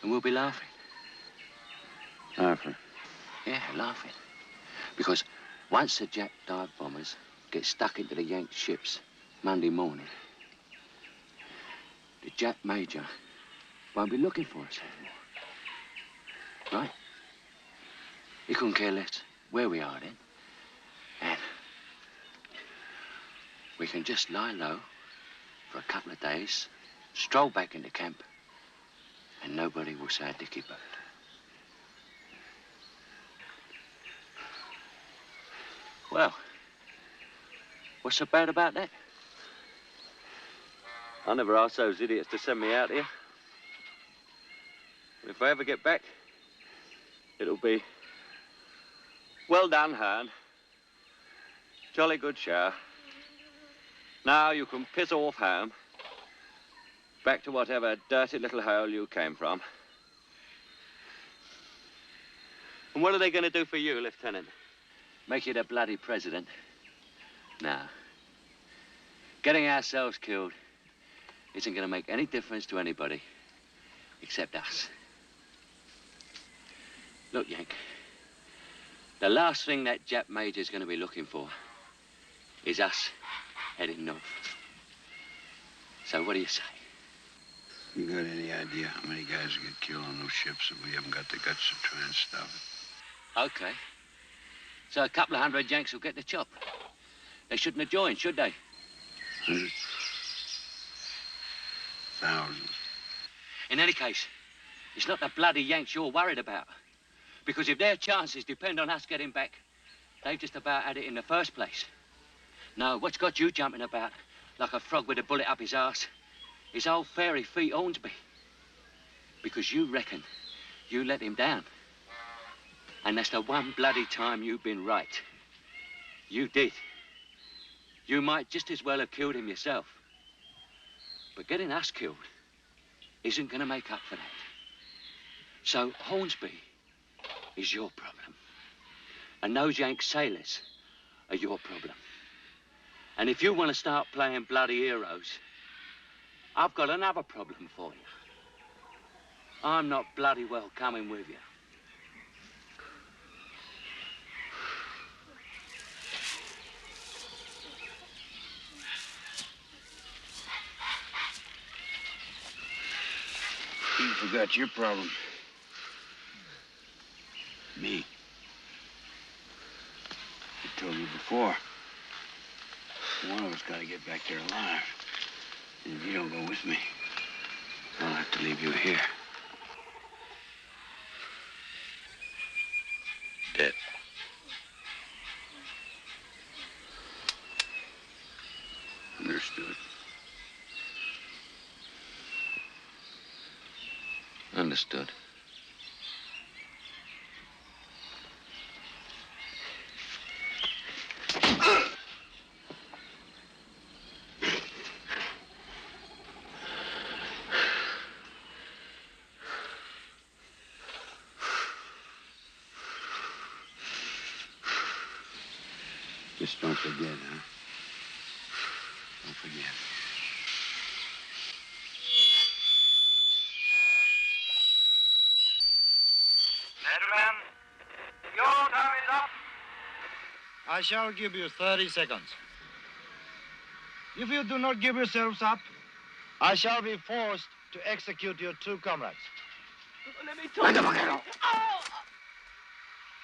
and we'll be laughing. Laughing? Yeah, laughing. Because once the Jap dive bombers get stuck into the Yank ships Monday morning, the Jap Major won't be looking for us anymore. Right? He couldn't care less where we are then. And we can just lie low for a couple of days, stroll back into camp, and nobody will say a dicky bird. Well, what's so bad about that? I never asked those idiots to send me out here. But if I ever get back, it'll be well done, Han. Jolly good shower. Now you can piss off home. Back to whatever dirty little hole you came from. And what are they going to do for you, Lieutenant? Make you the bloody president? No. Getting ourselves killed isn't going to make any difference to anybody except us. Look, Yank, the last thing that Jap Major's going to be looking for is us heading north. So what do you say? You got any idea how many guys get killed on those ships if we haven't got the guts to try and stop it? Okay. So a couple of hundred Yanks will get the chop. They shouldn't have joined, should they? Hundreds. Thousands. In any case, it's not the bloody Yanks you're worried about. Because if their chances depend on us getting back, they've just about had it in the first place. No, what's got you jumping about like a frog with a bullet up his arse is old fairy feet Hornsby. Because you reckon you let him down. And that's the one bloody time you've been right. You did. You might just as well have killed him yourself. But getting us killed isn't going to make up for that. So Hornsby is your problem. And those Yank sailors are your problem. And if you want to start playing bloody heroes, I've got another problem for you. I'm not bloody well coming with you. You forgot your problem. Me. I told you before. One of us got to get back there alive. And if you don't go with me, I'll have to leave you here. Dead. Understood. Understood. Just don't forget, huh? Don't forget. Gentlemen, your time is up. I shall give you 30 seconds. If you do not give yourselves up, I shall be forced to execute your two comrades. Oh, let me talk. Oh!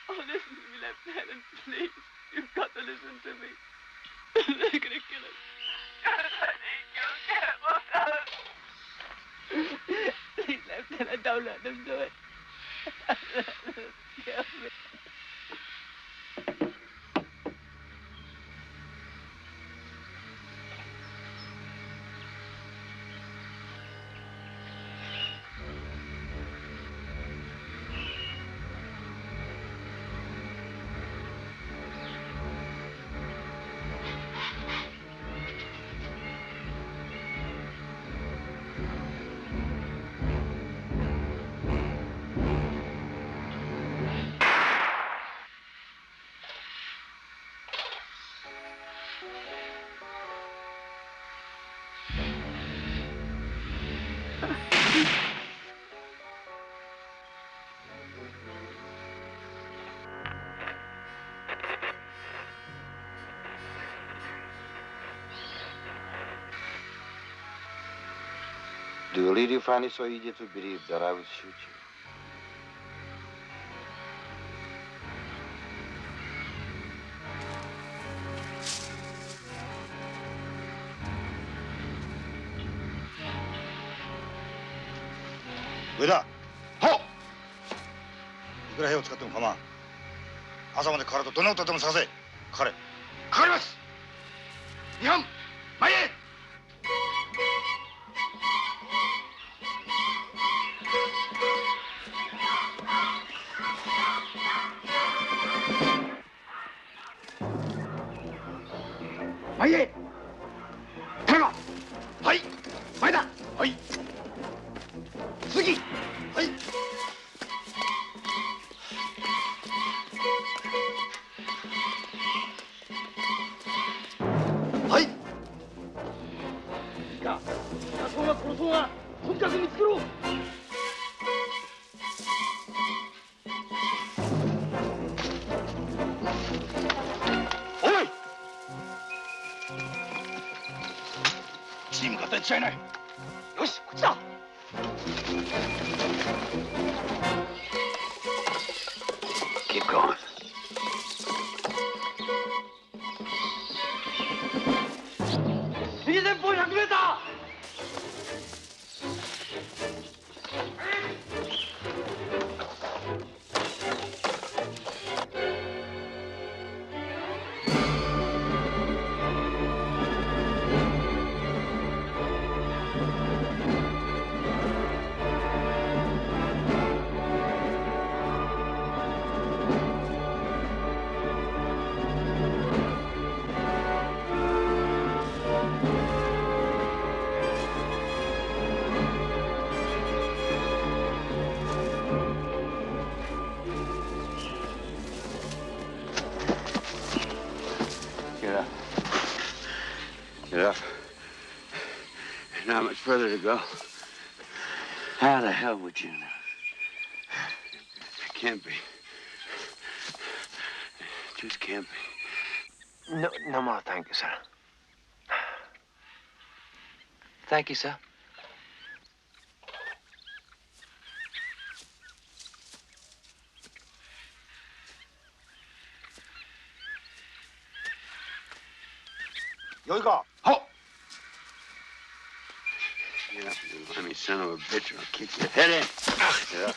Oh, listen to me, Lieutenant, please. You've got to listen to me. They're gonna kill us. Please, Lieutenant, don't let them do it. Kill me. Do you really find it so easy to believe that I would shoot you?上だ。はっ。いくら兵を使っても構わん。朝まで彼とどんなことでも探せ。彼。かかります。日本前へ。前へ。田中。はい。前だ。はい。次。はい。はい。いいか。野党が殺そうが、とにかく見つけろ。おい。地に向かったに違いない。よし、こっちだ。further to go. How the hell would you know? It can't be. It just can't be. No more, thank you, sir. Thank you, sir. You go. Ho! Get up, you limey son of a bitch, or I'll kick your head in. Yeah.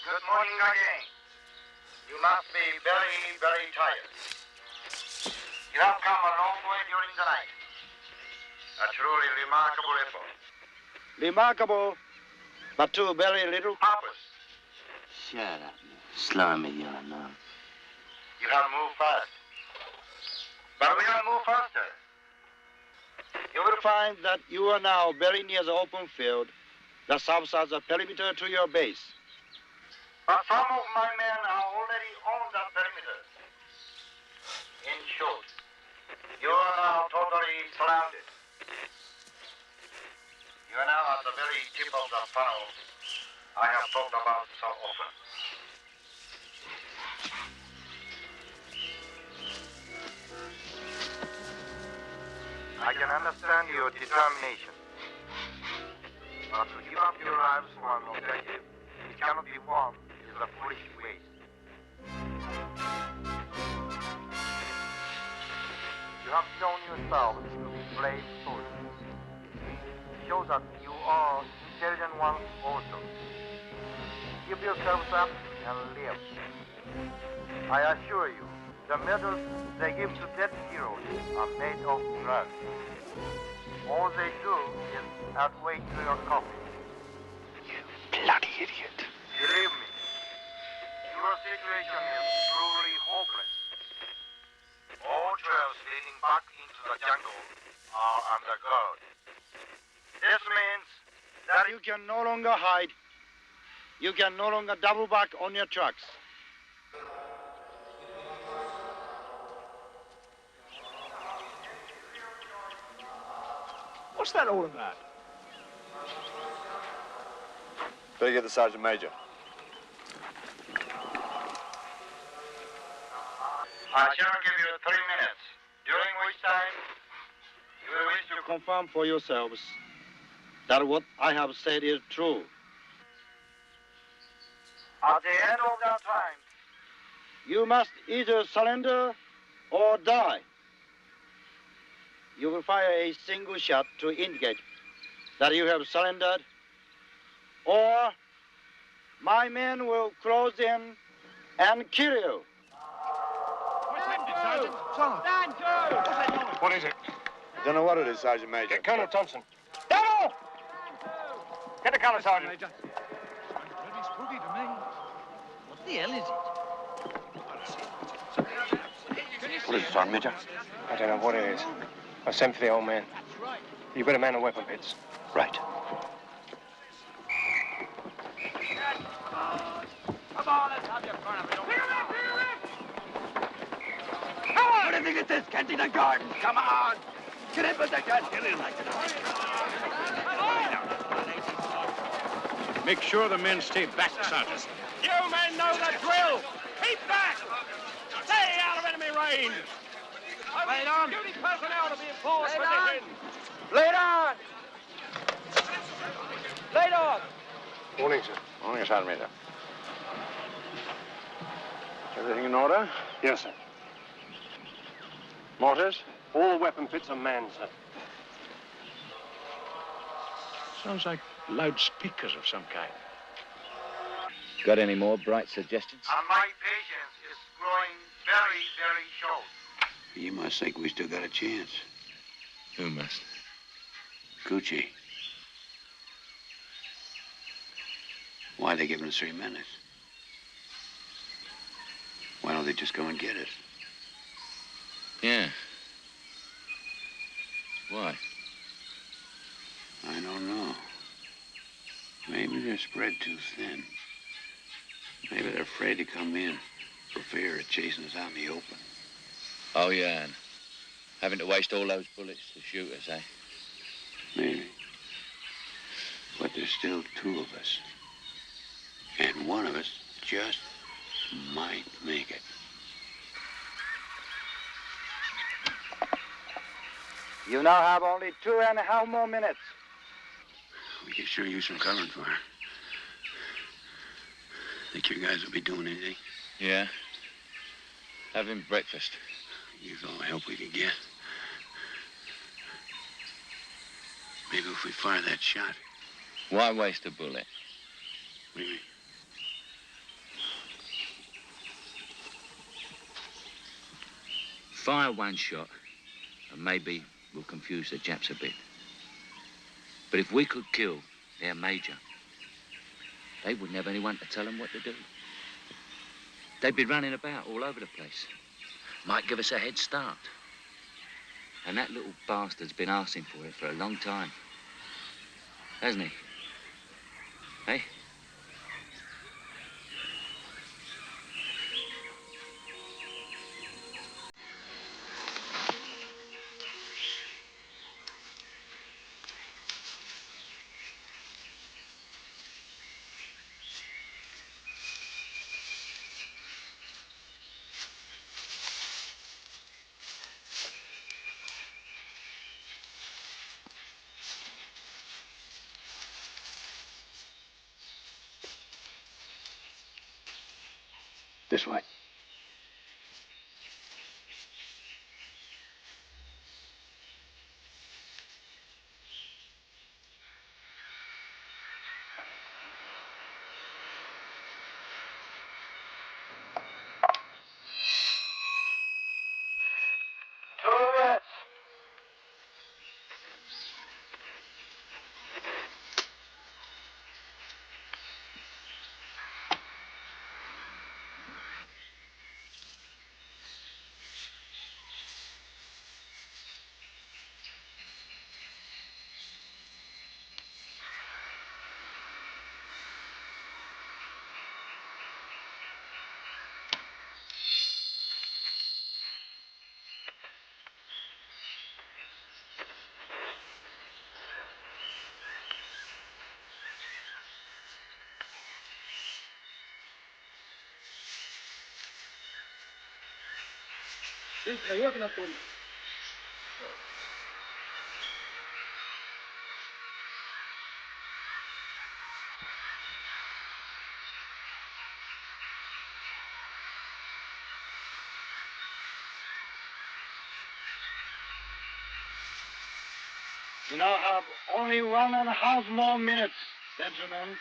Good morning again. You must be very, very tired. You have come a long way during the night. A truly remarkable effort. Remarkable, but too very little. Purpose. Shut up, you slimy yellow nun. You have moved fast. But we have moved faster. You will find that you are now very near the open field that serves as a perimeter to your base. But some of my men are already on that perimeter. In short, you are now totally surrounded. You are now at the very tip of the funnel I have talked about so often. I can understand your determination. But to give up your lives for an objective which cannot be won is a foolish waste. You have shown yourselves to be brave soldiers. Show that you are intelligent ones also. Keep yourselves up and live. I assure you, the medals they give to dead heroes are made of blood. All they do is add weight to your coffin. You bloody idiot. Believe me, your situation is truly hopeless. All trails leading back into the jungle are under guard. This means that You can no longer hide. You can no longer double back on your tracks. What's that all about? Better get the Sergeant Major. I shall give you 3 minutes, during which time you will wish to Confirm for yourselves that what I have said is true. At the end of that time, You must either surrender or die. You will fire a single shot to indicate that you have surrendered, or my men will close in and kill you. Stand to! What's that noise? What is it? I don't know what it is, Sergeant Major. Get Colonel Thompson. Devil! Get the color, Sergeant. Major. Bloody spooky to me. What the hell is it? What is it, Sergeant Major? I don't know what it is. I sent for the old man. You better man the weapon pits. Right. Come on, let's have your fun of it. Come on! What do you think it is, Kensington Gardens? Come on! Get in position! Get in like Make sure the men stay back, Sergeant. You men know the drill! Keep back! Stay out of enemy range! Lay on! Duty personnel to be in force position! Lay on! Lay on! Morning, sir. Morning, Sergeant Major. Everything in order? Yes, sir. Mortars? All weapon pits are manned, sir. Sounds like loudspeakers of some kind. Got any more bright suggestions? and my patience is growing very, very short. You must think we still got a chance. Who must? Gucci. Why are they giving us 3 minutes? Why don't they just go and get us? Yeah. Why? I don't know. Maybe they're spread too thin. Maybe they're afraid to come in for fear of chasing us out in the open. Oh, yeah. And Having to waste all those bullets to shoot us, eh? Maybe. But there's still two of us. And one of us just might make it. You now have only 2.5 more minutes. We could sure use some covering fire. Think your guys will be doing anything? Yeah. Having breakfast. Use all the help we can get. Maybe if we fire that shot. Why waste a bullet? What do you mean? Fire one shot, and maybe we'll confuse the Japs a bit. But if we could kill their major, they wouldn't have anyone to tell them what to do. They'd be running about all over the place. Might give us a head start. And that little bastard's been asking for it for a long time. Hasn't he? Hey? This way. You now have only 1.5 more minutes, gentlemen.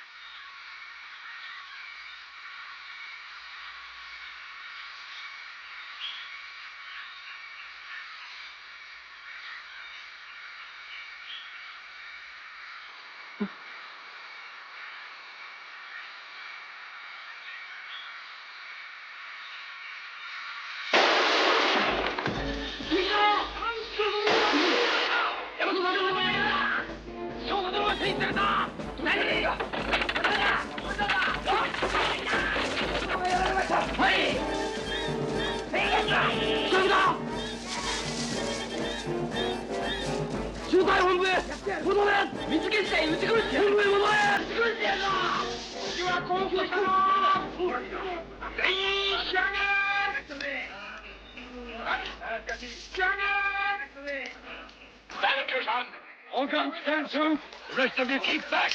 All guns stand to. The rest of you keep back.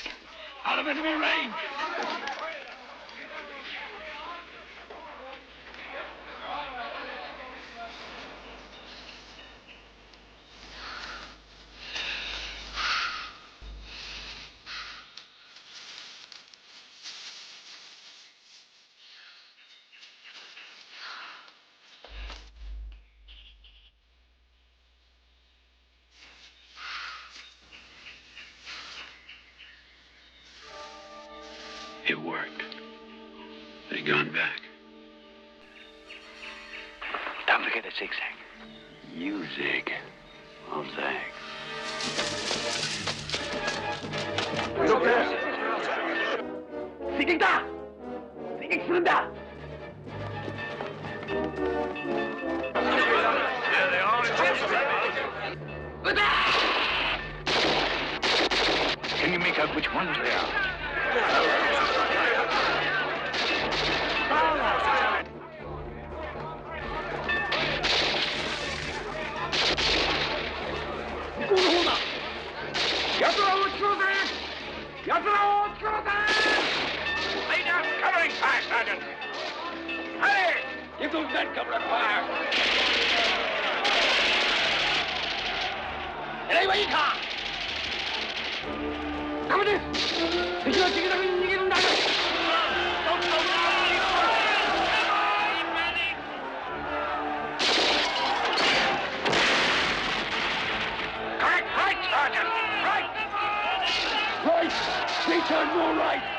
Out of enemy range. It worked. They gone back. Don't forget the zigzag. You zig. I'll zag. 지깅다! 지깅 쓰는다! There they are. make out which ones they are. Lay down covering fire, Sergeant. Hurry! Give those men cover and fire. Any way you can. Come on, Correct, right, Sergeant. Right. Right. They turn more right.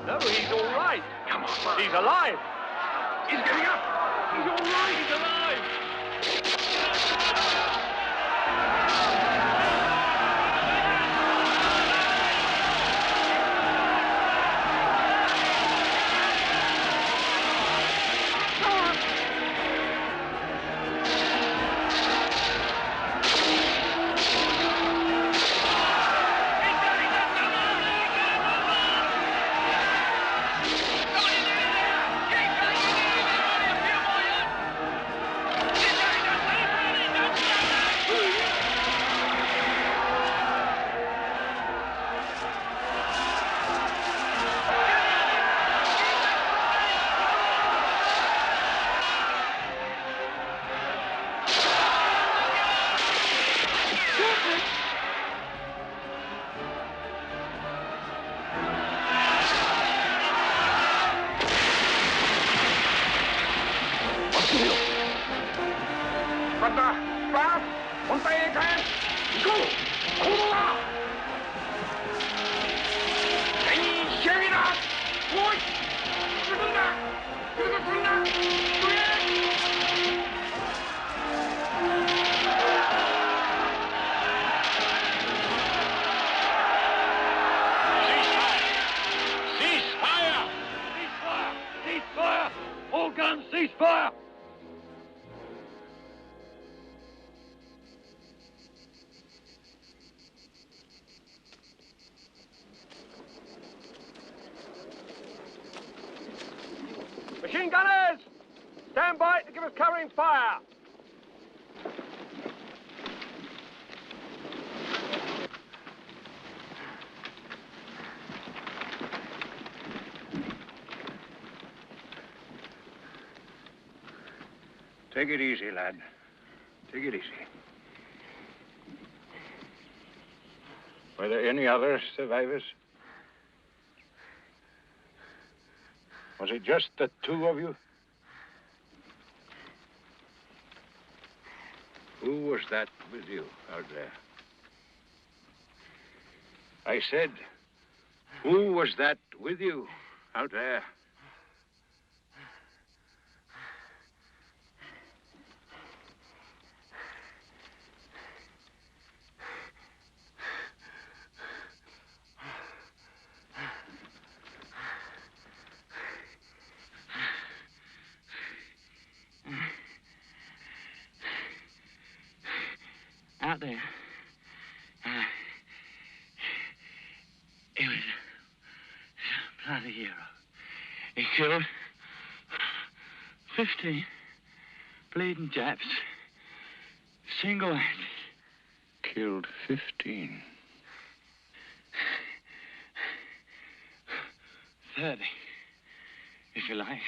No, he's all right. Come on, he's alive. He's getting up. He's all right. He's alive. Ceasefire! Machine gunners! Stand by to give us covering fire! Take it easy, lad. Take it easy. Were there any other survivors? Was it just the two of you? Who was that with you out there? I said, who was that with you out there? killed 15 bleeding Japs. Single-handed. Killed 15. 30, if you like.